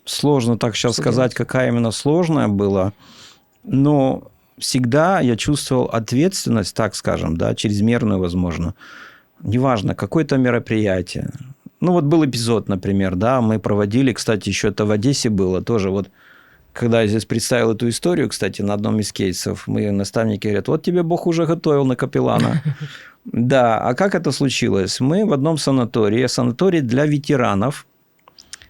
Сложно так сейчас сказать, какая именно сложная была, но всегда я чувствовал ответственность, так скажем, да, чрезмерную, возможно. Неважно, какое-то мероприятие, Ну, вот был эпизод, например, да, мы проводили, кстати, еще это в Одессе было тоже, вот, когда я здесь представил эту историю, кстати, на одном из кейсов, мы наставники говорят, вот тебе Бог уже готовил на капеллана. Да, а как это случилось? Мы в одном санаторий для ветеранов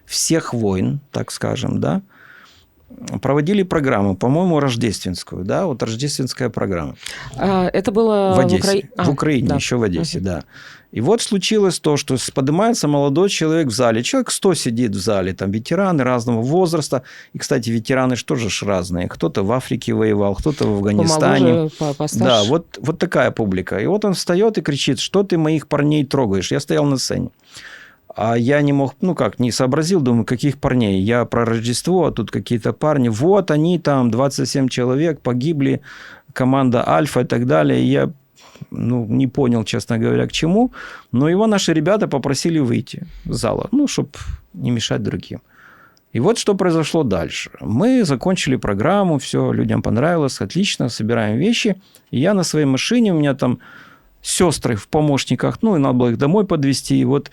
всех войн, так скажем, да, проводили программу, по-моему, рождественскую, да, вот рождественская программа. Это было в Одессе, в Украине, да. Еще в Одессе, да. И вот случилось то, что поднимается молодой человек в зале, человек 100 сидит в зале, там ветераны разного возраста, и, кстати, ветераны же тоже разные, кто-то в Африке воевал, кто-то в Афганистане. Постарше. Да, вот такая публика. И вот он встает и кричит, что ты моих парней трогаешь? Я стоял на сцене. А я не мог, не сообразил, думаю, каких парней? Я про Рождество, а тут какие-то парни. Вот они там, 27 человек погибли, команда Альфа и так далее. Я не понял, честно говоря, к чему. Но его наши ребята попросили выйти из зала, чтобы не мешать другим. И вот что произошло дальше. Мы закончили программу, все, людям понравилось, отлично, собираем вещи. И я на своей машине, у меня там сестры в помощниках, и надо было их домой подвезти. И вот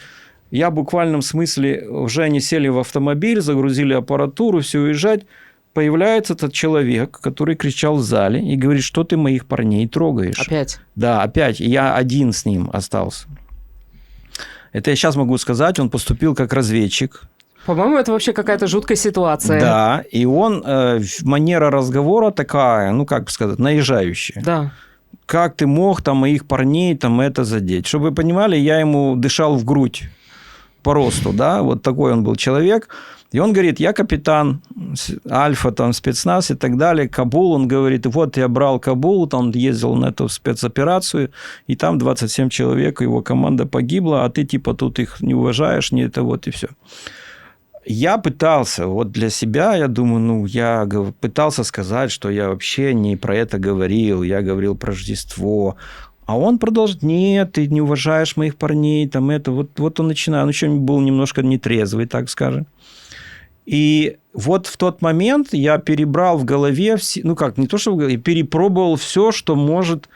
я в буквальном смысле, уже они сели в автомобиль, загрузили аппаратуру, все, уезжать. Появляется этот человек, который кричал в зале и говорит, что ты моих парней трогаешь. Опять? Да, опять. И я один с ним остался. Это я сейчас могу сказать, он поступил как разведчик. По-моему, это вообще какая-то жуткая ситуация. Да, и он, манера разговора такая, наезжающая. Да. Как ты мог там моих парней там это задеть? Чтобы вы понимали, я ему дышал в грудь по росту, да, вот такой он был человек. И он говорит, я капитан Альфа, там, спецназ и так далее, Кабул. Он говорит, вот я брал Кабул, там ездил на эту спецоперацию, и там 27 человек, его команда погибла, а ты типа тут их не уважаешь, не это вот и все. Я пытался, вот для себя, я думаю, я пытался сказать, что я вообще не про это говорил, я говорил про Рождество. А он продолжит, нет, ты не уважаешь моих парней, там это, вот он начинает, он еще был немножко нетрезвый, так скажем. И вот в тот момент я перебрал в голове, не то что в голове, перепробовал все, что может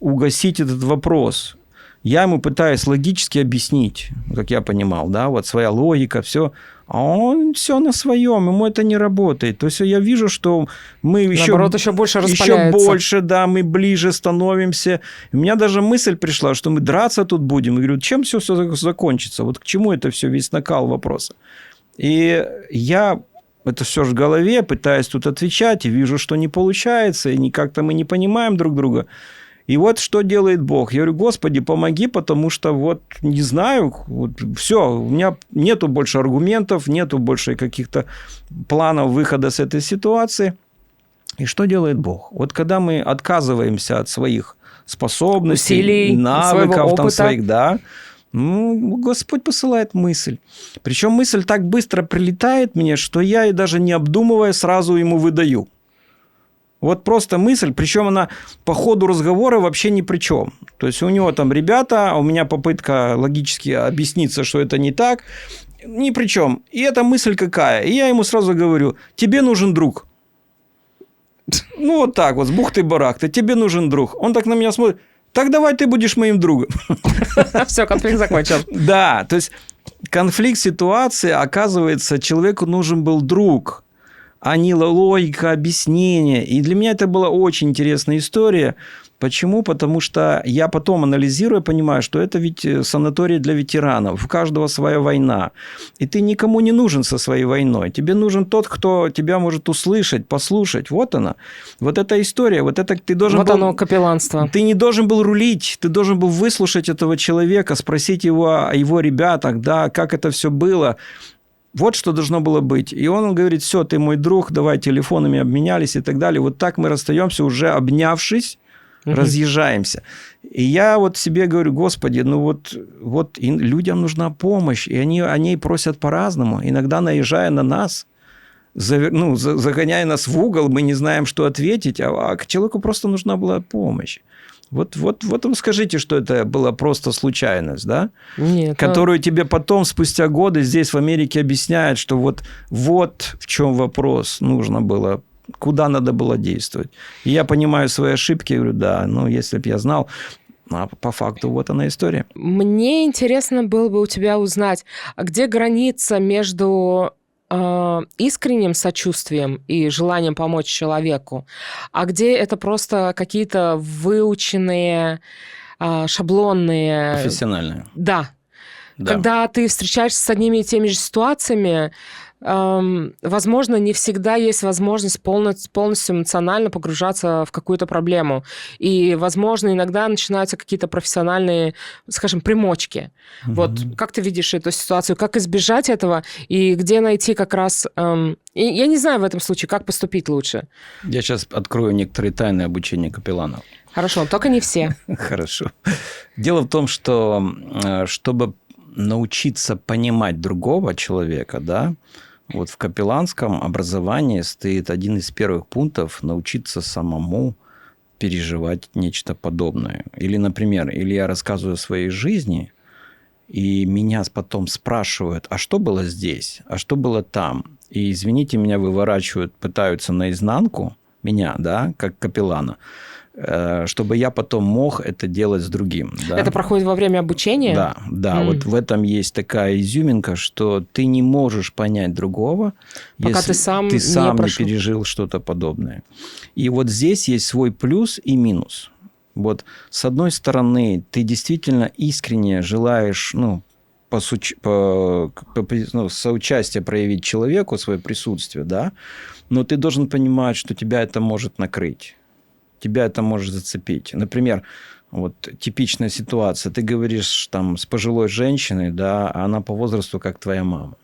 угасить этот вопрос. Я ему пытаюсь логически объяснить, как я понимал, да, вот своя логика, все. А он все на своем, ему это не работает. То есть я вижу, что мы наоборот, еще больше распаляется. Еще больше, да, мы ближе становимся. У меня даже мысль пришла, что мы драться тут будем. Я говорю, чем все закончится? Вот к чему это все, весь накал вопроса? И я это все в голове, пытаюсь тут отвечать, и вижу, что не получается, и как-то мы не понимаем друг друга. И вот что делает Бог. Я говорю, Господи, помоги, потому что вот не знаю, все, у меня нету больше аргументов, нету больше каких-то планов выхода с этой ситуации. И что делает Бог? Вот когда мы отказываемся от своих способностей, усилий, навыков, там, своих, да, Господь посылает мысль. Причем мысль так быстро прилетает мне, что я и даже не обдумывая сразу ему выдаю. Вот просто мысль, причем она по ходу разговора вообще ни при чем. То есть у него там ребята, а у меня попытка логически объясниться, что это не так, ни при чем. И эта мысль какая? И я ему сразу говорю, тебе нужен друг. Вот так вот, с бухты-барахты, тебе нужен друг. Он так на меня смотрит, так давай ты будешь моим другом. Все, конфликт закончен. Да, то есть конфликт ситуации, оказывается, человеку нужен был друг, а не логика объяснения. И для меня это была очень интересная история. Почему? Потому что я потом, анализируя, понимаю, что это ведь санаторий для ветеранов. У каждого своя война. И ты никому не нужен со своей войной. Тебе нужен тот, кто тебя может услышать, послушать. Вот она. Вот эта история. Вот это ты должен вот был... оно, капелланство. Ты не должен был рулить. Ты должен был выслушать этого человека, спросить его о его ребятах, да, как это все было. Вот что должно было быть. И он говорит, все, ты мой друг, давай телефонами обменялись и так далее. Вот так мы расстаемся, уже обнявшись, разъезжаемся. И я вот себе говорю, Господи, вот людям нужна помощь, и они о ней просят по-разному. Иногда наезжая на нас, загоняя нас в угол, мы не знаем, что ответить, а к человеку просто нужна была помощь. Вот скажите, что это была просто случайность, да? Нет, которую тебе потом, спустя годы, здесь в Америке объясняют, что вот в чем вопрос нужно было, куда надо было действовать. И я понимаю свои ошибки, говорю, да, если бы я знал. А по факту вот она история. Мне интересно было бы у тебя узнать, а где граница между искренним сочувствием и желанием помочь человеку, а где это просто какие-то выученные, шаблонные... Профессиональная. Да. Да. Когда ты встречаешься с одними и теми же ситуациями, возможно, не всегда есть возможность полностью эмоционально погружаться в какую-то проблему. И, возможно, иногда начинаются какие-то профессиональные, скажем, примочки. Вот как ты видишь эту ситуацию? Как избежать этого? И где найти как раз... Я не знаю в этом случае, как поступить лучше. Я сейчас открою некоторые тайны обучения капелланов. Хорошо, только не все. Хорошо. Дело в том, что чтобы научиться понимать другого человека, да, вот в капелланском образовании стоит один из первых пунктов – научиться самому переживать нечто подобное. Или, например, я рассказываю о своей жизни, и меня потом спрашивают, а что было здесь, а что было там? И, извините, меня выворачивают, пытаются наизнанку, меня, да, как капеллана, чтобы я потом мог это делать с другим. Да? Это проходит во время обучения? Да. Вот в этом есть такая изюминка, что ты не можешь понять другого, пока если ты сам не пережил что-то подобное. И вот здесь есть свой плюс и минус. Вот с одной стороны, ты действительно искренне желаешь, соучастие проявить человеку, свое присутствие, да, но ты должен понимать, что тебя это может накрыть. Тебя это может зацепить. Например, вот типичная ситуация. Ты говоришь там с пожилой женщиной, да, а она по возрасту как твоя мама.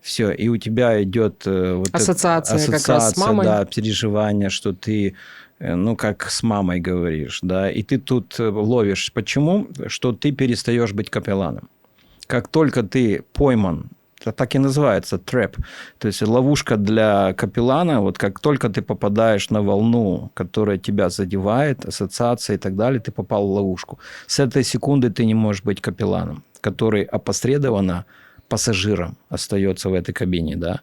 Все, и у тебя идет ассоциация как раз с мамой. Да, переживание, что ты, как с мамой говоришь, да, и ты тут ловишь. Почему? Что ты перестаешь быть капелланом. Как только ты пойман, это так и называется, трэп. То есть ловушка для капеллана, вот как только ты попадаешь на волну, которая тебя задевает, ассоциация и так далее, ты попал в ловушку. С этой секунды ты не можешь быть капелланом, который опосредованно пассажиром остается в этой кабине, да.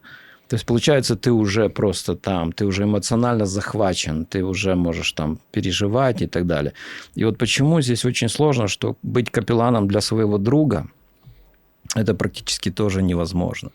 То есть, получается, ты уже просто там, ты уже эмоционально захвачен, ты уже можешь там переживать и так далее. И вот почему здесь очень сложно, что быть капелланом для своего друга – это практически тоже невозможно.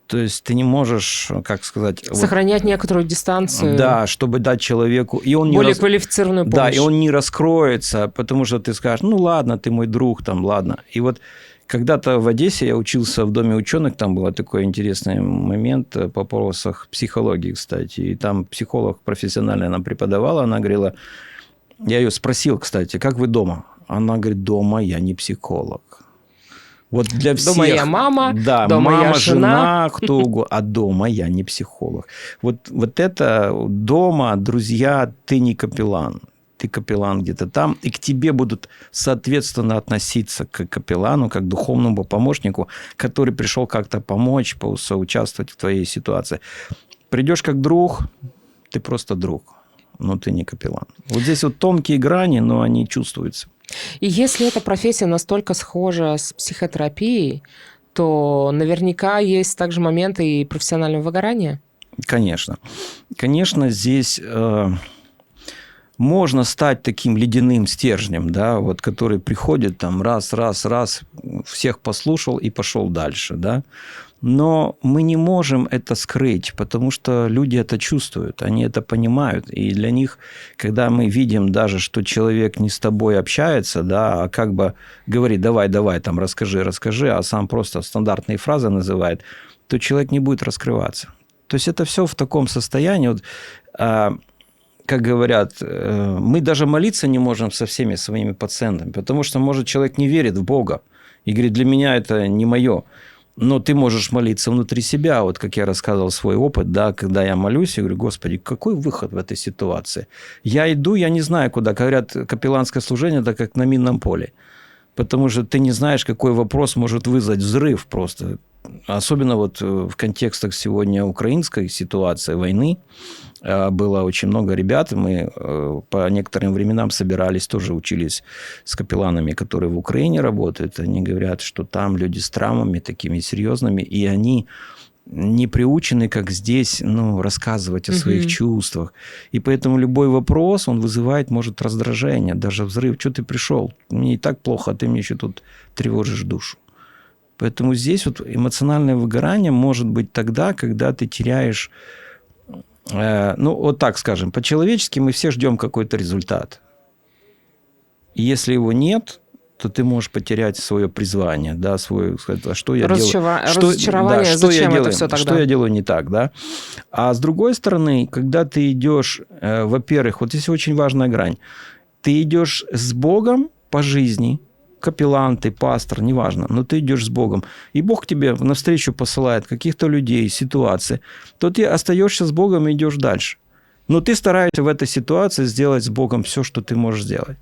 То есть ты не можешь, как сказать... Сохранять некоторую дистанцию. Да, чтобы дать человеку... И он более квалифицированную помощь. Да, и он не раскроется, потому что ты скажешь, ладно, ты мой друг, там, ладно. И вот когда-то в Одессе я учился в Доме ученых, там был такой интересный момент по вопросах психологии, кстати. И там психолог профессионально нам преподавала, она говорила... Я ее спросил, кстати, как вы дома? Она говорит, дома я не психолог. Вот для всех... Дома я мама, да, дома мама, я жена, кто угодно. А дома я не психолог. Вот это дома, друзья, ты не капеллан. Ты капеллан где-то там. И к тебе будут, соответственно, относиться как к капеллану, как к духовному помощнику, который пришел как-то помочь, соучаствовать в твоей ситуации. Придешь как друг, ты просто друг. Но ты не капеллан. Вот здесь вот тонкие грани, но они чувствуются. И если эта профессия настолько схожа с психотерапией, то наверняка есть также моменты и профессионального выгорания? Конечно. Конечно, здесь можно стать таким ледяным стержнем, да, вот, который приходит там раз, всех послушал и пошел дальше, да. Но мы не можем это скрыть, потому что люди это чувствуют, они это понимают. И для них, когда мы видим даже, что человек не с тобой общается, да, а как бы говорит, давай, там, расскажи, а сам просто стандартные фразы называет, то человек не будет раскрываться. То есть это все в таком состоянии. Вот, как говорят, мы даже молиться не можем со всеми своими пациентами, потому что, может, человек не верит в Бога и говорит, для меня это не мое. Но ты можешь молиться внутри себя. Вот как я рассказывал свой опыт, да, когда я молюсь, я говорю, Господи, какой выход в этой ситуации? Я иду, я не знаю куда. Говорят, капелланское служение – это как на минном поле. Потому что ты не знаешь, какой вопрос может вызвать взрыв просто. Особенно вот в контекстах сегодня украинской ситуации, войны. Было очень много ребят. Мы по некоторым временам собирались, тоже учились с капелланами, которые в Украине работают. Они говорят, что там люди с травмами такими серьезными, и они не приучены, как здесь, рассказывать о своих чувствах. И поэтому любой вопрос, он вызывает, может, раздражение, даже взрыв. Что ты пришел? Мне и так плохо, а ты мне еще тут тревожишь душу. Поэтому здесь вот эмоциональное выгорание может быть тогда, когда ты теряешь... вот так скажем, по-человечески мы все ждем какой-то результат. И если его нет, то ты можешь потерять свое призвание, да, сказать, а что я делаю? Разочарование, что зачем я это все тогда? Что я делаю не так, да? А с другой стороны, когда ты идешь, во-первых, вот здесь очень важная грань, ты идешь с Богом по жизни, капеллан ты, пастор, неважно, но ты идешь с Богом, и Бог тебе навстречу посылает каких-то людей, ситуации, то ты остаешься с Богом и идешь дальше. Но ты стараешься в этой ситуации сделать с Богом все, что ты можешь сделать.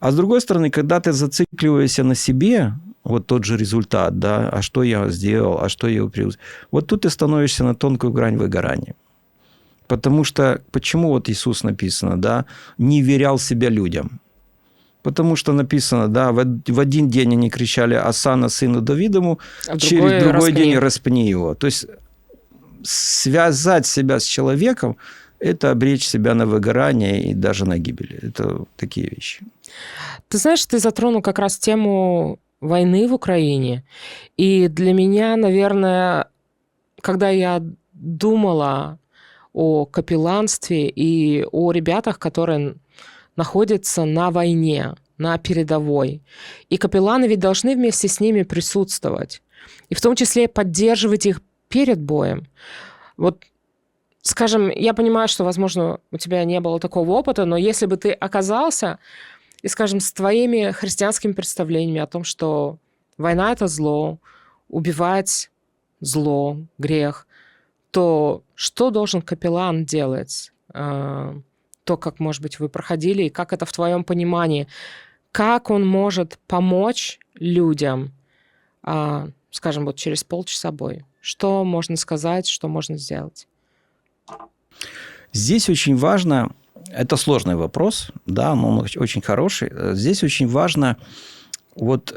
А с другой стороны, когда ты зацикливаешься на себе, вот тот же результат, да, а что я сделал, а что я упрямился, вот тут ты становишься на тонкую грань выгорания. Потому что, почему вот Иисус написано, да, не верял себя людям? Потому что написано, да, в один день они кричали «Осанна сыну Давидову», через другой день «Распни его». То есть связать себя с человеком – это обречь себя на выгорание и даже на гибель. Это такие вещи. Ты знаешь, ты затронул как раз тему войны в Украине. И для меня, наверное, когда я думала о капелланстве и о ребятах, которые находятся на войне, на передовой. И капелланы ведь должны вместе с ними присутствовать. И в том числе поддерживать их перед боем. Вот, скажем, я понимаю, что, возможно, у тебя не было такого опыта, но если бы ты оказался, и, скажем, с твоими христианскими представлениями о том, что война – это зло, убивать зло, грех, то что должен капеллан делать? То, как, может быть, вы проходили, и как это в твоем понимании, как он может помочь людям, скажем, вот через полчаса боя? Что можно сказать, что можно сделать? Здесь очень важно, это сложный вопрос, да, но он очень хороший. Здесь очень важно, вот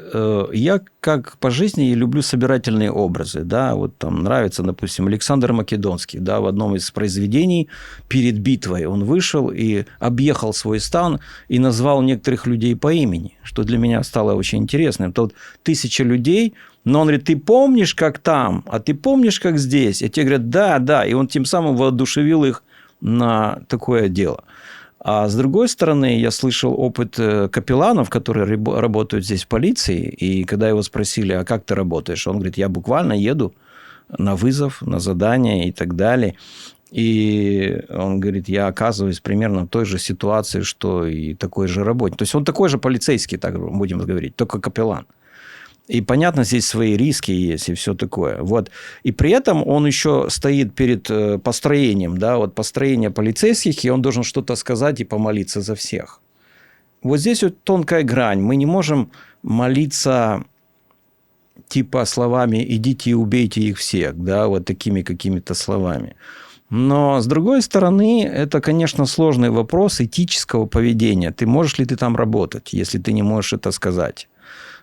я как по жизни люблю собирательные образы, да, вот там нравится, допустим, Александр Македонский, да, в одном из произведений перед битвой он вышел и объехал свой стан и назвал некоторых людей по имени, что для меня стало очень интересным. То вот 1000 людей, но он говорит, ты помнишь, как там, а ты помнишь, как здесь? И те говорят, да, и он тем самым воодушевил их на такое дело. А с другой стороны, я слышал опыт капелланов, которые работают здесь в полиции, и когда его спросили, а как ты работаешь? Он говорит, я буквально еду на вызов, на задание и так далее. И он говорит, я оказываюсь примерно в той же ситуации, что и такой же работник. То есть он такой же полицейский, так будем говорить, только капеллан. И, понятно, здесь свои риски есть и все такое. Вот. И при этом он еще стоит перед построением, да, вот построение полицейских, и он должен что-то сказать и помолиться за всех. Вот здесь вот тонкая грань. Мы не можем молиться типа словами «идите и убейте их всех», да, вот такими какими-то словами. Но, с другой стороны, это, конечно, сложный вопрос этического поведения. Можешь ли ты там работать, если ты не можешь это сказать?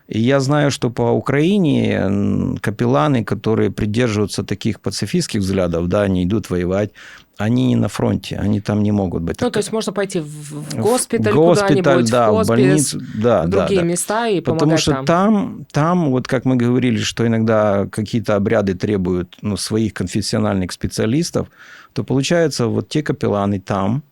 И я знаю, что по Украине капелланы, которые придерживаются таких пацифистских взглядов, да, они идут воевать, они не на фронте, они там не могут быть. Ну, то есть можно пойти в госпиталь куда-нибудь, да, в хоспис, в больницу, да, в другие места и помогать. Потому что там, вот как мы говорили, что иногда какие-то обряды требуют своих конфессиональных специалистов, то получается, вот те капелланы там,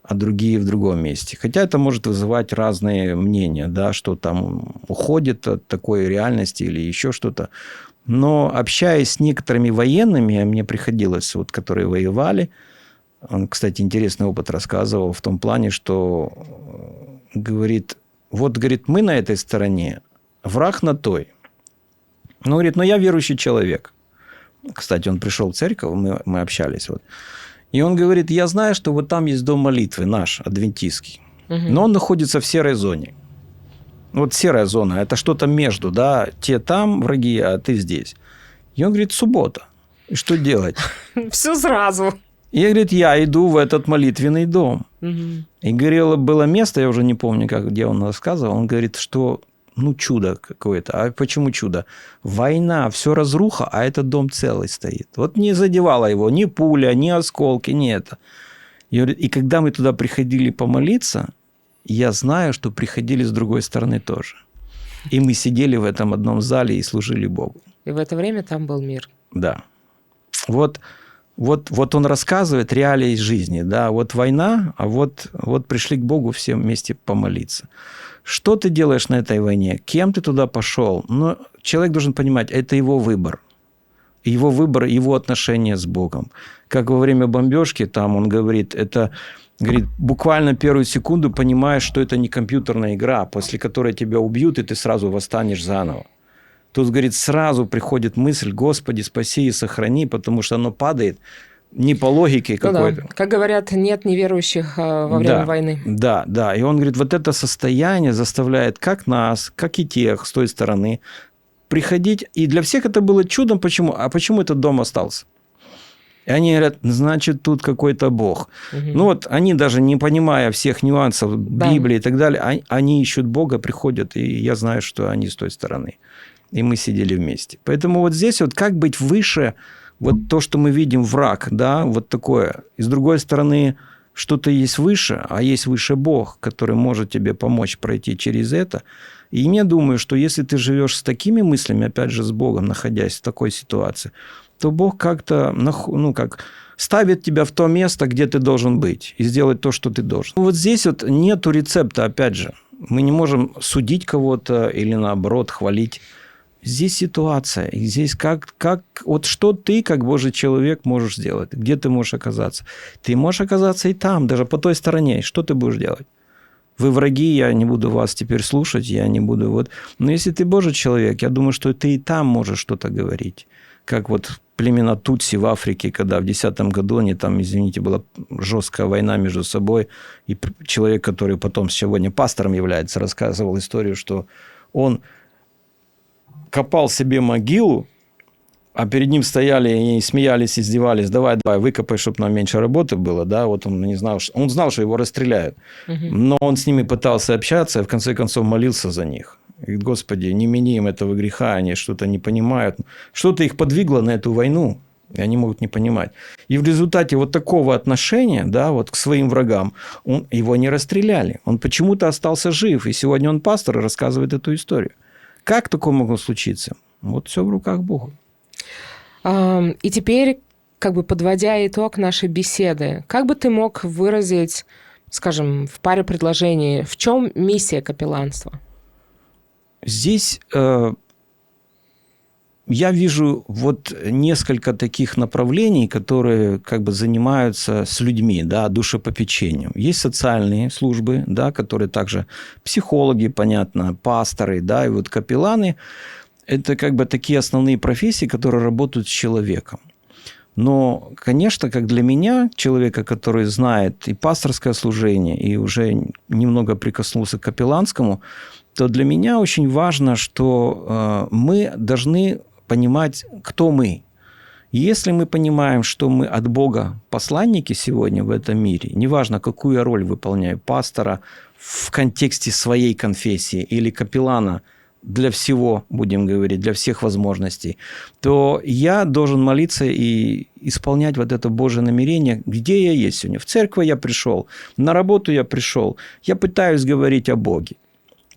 а другие в другом месте. Хотя это может вызывать разные мнения, да, что там уходит от такой реальности или еще что-то. Но общаясь с некоторыми военными, мне приходилось, вот, которые воевали, он, кстати, интересный опыт рассказывал в том плане, что говорит, мы на этой стороне, враг на той. Ну, говорит, я верующий человек. Кстати, он пришел в церковь, мы общались, вот. И он говорит, я знаю, что вот там есть дом молитвы наш, адвентистский. Но он находится в серой зоне. Вот серая зона, это что-то между, да, те там враги, а ты здесь. И он говорит, суббота. И что делать? Все сразу. И говорит, я иду в этот молитвенный дом. И говорил, было место, я уже не помню, где он рассказывал, он говорит, что чудо какое-то. А почему чудо? Война, все разруха, а этот дом целый стоит. Вот не задевала его ни пуля, ни осколки, ни это. И когда мы туда приходили помолиться, я знаю, что приходили с другой стороны тоже. И мы сидели в этом одном зале и служили Богу. И в это время там был мир. Да. Вот он рассказывает реалии жизни. Да? Вот война, а вот пришли к Богу все вместе помолиться. Что ты делаешь на этой войне? Кем ты туда пошел? Но человек должен понимать, это его выбор. Его выбор, его отношения с Богом. Как во время бомбежки, там он говорит, буквально первую секунду понимаешь, что это не компьютерная игра, после которой тебя убьют, и ты сразу восстанешь заново. Тут, говорит, сразу приходит мысль: Господи, спаси и сохрани, потому что оно падает не по логике какой-то. Да. Как говорят, нет неверующих во время войны. Да. И он говорит, вот это состояние заставляет как нас, как и тех с той стороны приходить. И для всех это было чудом. Почему? А почему этот дом остался? И они говорят, значит, тут какой-то Бог. Угу. Они даже не понимая всех нюансов Библии и так далее, они ищут Бога, приходят, и я знаю, что они с той стороны. И мы сидели вместе. Поэтому вот здесь как быть выше, вот то, что мы видим, враг, да, вот такое. И с другой стороны, что-то есть выше, а есть выше Бог, который может тебе помочь пройти через это. И я думаю, что если ты живешь с такими мыслями, опять же, с Богом, находясь в такой ситуации, то Бог как-то, ставит тебя в то место, где ты должен быть, и сделать то, что ты должен. Вот здесь нету рецепта, опять же. Мы не можем судить кого-то или, наоборот, хвалить. Здесь ситуация. И здесь что ты, как Божий человек, можешь сделать? Где ты можешь оказаться? Ты можешь оказаться и там, даже по той стороне. Что ты будешь делать? Вы враги, я не буду вас теперь слушать, я не буду... Но если ты Божий человек, я думаю, что ты и там можешь что-то говорить. Как племена Тутси в Африке, когда в 2010 году там, извините, была жесткая война между собой. И человек, который потом сегодня пастором является, рассказывал историю, что он копал себе могилу, а перед ним стояли и смеялись, издевались. Давай, выкопай, чтобы нам меньше работы было. Да? Он не знал, он знал, что его расстреляют. Угу. Но он с ними пытался общаться и в конце концов молился за них. И говорит, Господи, не мени им этого греха, они что-то не понимают. Что-то их подвигло на эту войну, и они могут не понимать. И в результате такого отношения, да, к своим врагам, его не расстреляли. Он почему-то остался жив, и сегодня он пастор и рассказывает эту историю. Как такое могло случиться? Все в руках Бога. И теперь, подводя итог нашей беседы, как бы ты мог выразить, скажем, в паре предложений, в чем миссия капелланства? Здесь я вижу несколько таких направлений, которые занимаются с людьми, да, душепопечением. Есть социальные службы, да, которые также психологи, понятно, пасторы, да, и капелланы. Это такие основные профессии, которые работают с человеком. Но, конечно, как для меня, человека, который знает и пасторское служение, и уже немного прикоснулся к капелланскому, то для меня очень важно, что мы должны понимать, кто мы. Если мы понимаем, что мы от Бога посланники сегодня в этом мире, неважно, какую я роль выполняю, пастора в контексте своей конфессии или капеллана для всего, будем говорить, для всех возможностей, то я должен молиться и исполнять это Божье намерение, где я есть сегодня. В церковь я пришел, на работу я пришел, я пытаюсь говорить о Боге.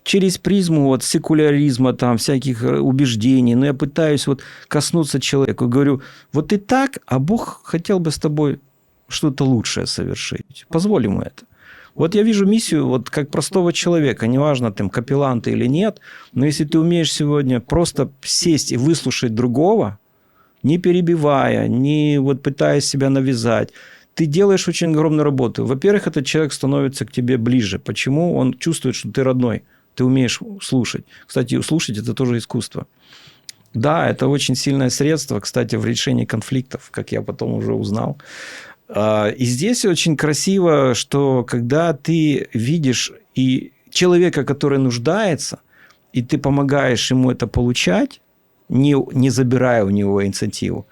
Через призму секуляризма, всяких убеждений, но я пытаюсь коснуться человека. Говорю, и так, а Бог хотел бы с тобой что-то лучшее совершить. Позволь ему это. Я вижу миссию как простого человека, неважно, капеллан ты или нет, но если ты умеешь сегодня просто сесть и выслушать другого, не перебивая, не пытаясь себя навязать, ты делаешь очень огромную работу. Во-первых, этот человек становится к тебе ближе. Почему? Он чувствует, что ты родной. Ты умеешь слушать. Кстати, слушать – это тоже искусство. Да, это очень сильное средство, кстати, в решении конфликтов, как я потом уже узнал. И здесь очень красиво, что когда ты видишь и человека, который нуждается, и ты помогаешь ему это получать, не забирая у него инициативу,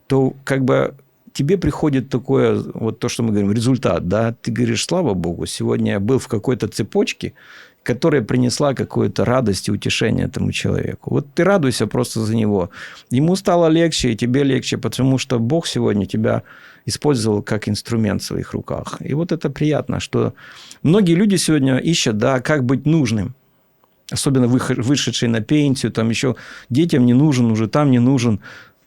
то тебе приходит такое, то, что мы говорим, результат. Да? Ты говоришь, слава Богу, сегодня я был в какой-то цепочке, которая принесла какую-то радость и утешение этому человеку. Вот ты радуйся просто за него. Ему стало легче, и тебе легче, потому что Бог сегодня тебя использовал как инструмент в своих руках. И вот это приятно, что многие люди сегодня ищут, да, как быть нужным. Особенно вышедшие на пенсию, там еще детям не нужен, уже там не нужен.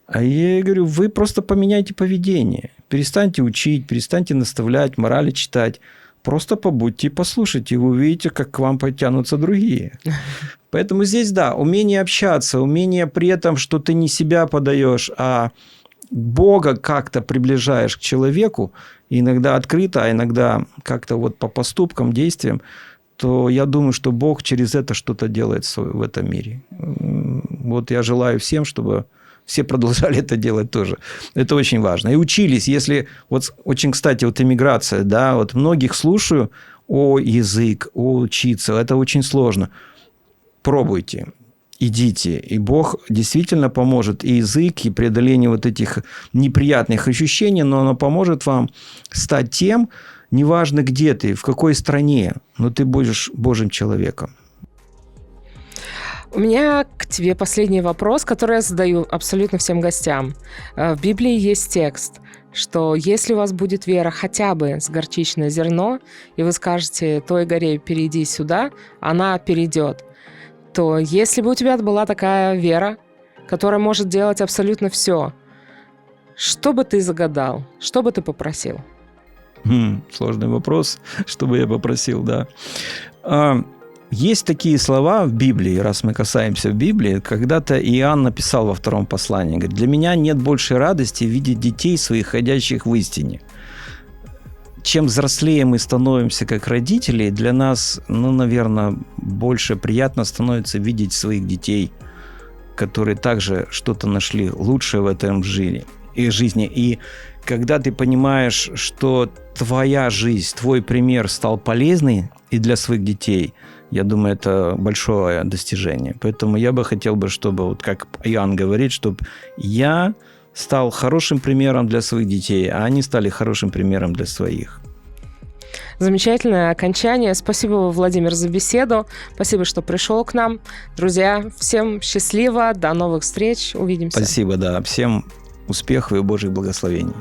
А я говорю, вы просто поменяйте поведение. Перестаньте учить, перестаньте наставлять, морали читать. Просто побудьте и послушайте, и вы увидите, как к вам потянутся другие. Поэтому здесь, да, умение общаться, умение при этом, что ты не себя подаешь, а Бога как-то приближаешь к человеку, иногда открыто, а иногда как-то вот по поступкам, действиям, то я думаю, что Бог через это что-то делает в этом мире. Вот я желаю всем, чтобы все продолжали это делать тоже. Это очень важно. И учились, если... Вот очень, кстати, вот иммиграция, да, вот многих слушаю, язык, учиться, это очень сложно. Пробуйте, идите, и Бог действительно поможет. И язык, и преодоление вот этих неприятных ощущений, но оно поможет вам стать тем, неважно где ты, в какой стране, но ты будешь Божьим человеком. У меня к тебе последний вопрос, который я задаю абсолютно всем гостям. В Библии есть текст, что если у вас будет вера хотя бы с горчичное зерно, и вы скажете той горе «перейди сюда», она перейдет, то если бы у тебя была такая вера, которая может делать абсолютно все, что бы ты загадал, что бы ты попросил? Сложный вопрос, что бы я попросил, да. Есть такие слова в Библии, раз мы касаемся в Библии, когда-то Иоанн написал во 2 послании, говорит, «Для меня нет большей радости видеть детей своих, ходящих в истине». Чем взрослее мы становимся как родители, для нас, наверное, больше приятно становится видеть своих детей, которые также что-то нашли лучшее в этом жизни. И когда ты понимаешь, что твоя жизнь, твой пример стал полезный и для своих детей, я думаю, это большое достижение. Поэтому я бы хотел, чтобы, вот как Иоанн говорит, чтобы я стал хорошим примером для своих детей, а они стали хорошим примером для своих. Замечательное окончание. Спасибо, Владимир, за беседу. Спасибо, что пришел к нам. Друзья, всем счастливо, до новых встреч, увидимся. Спасибо, да. Всем успехов и Божьих благословений.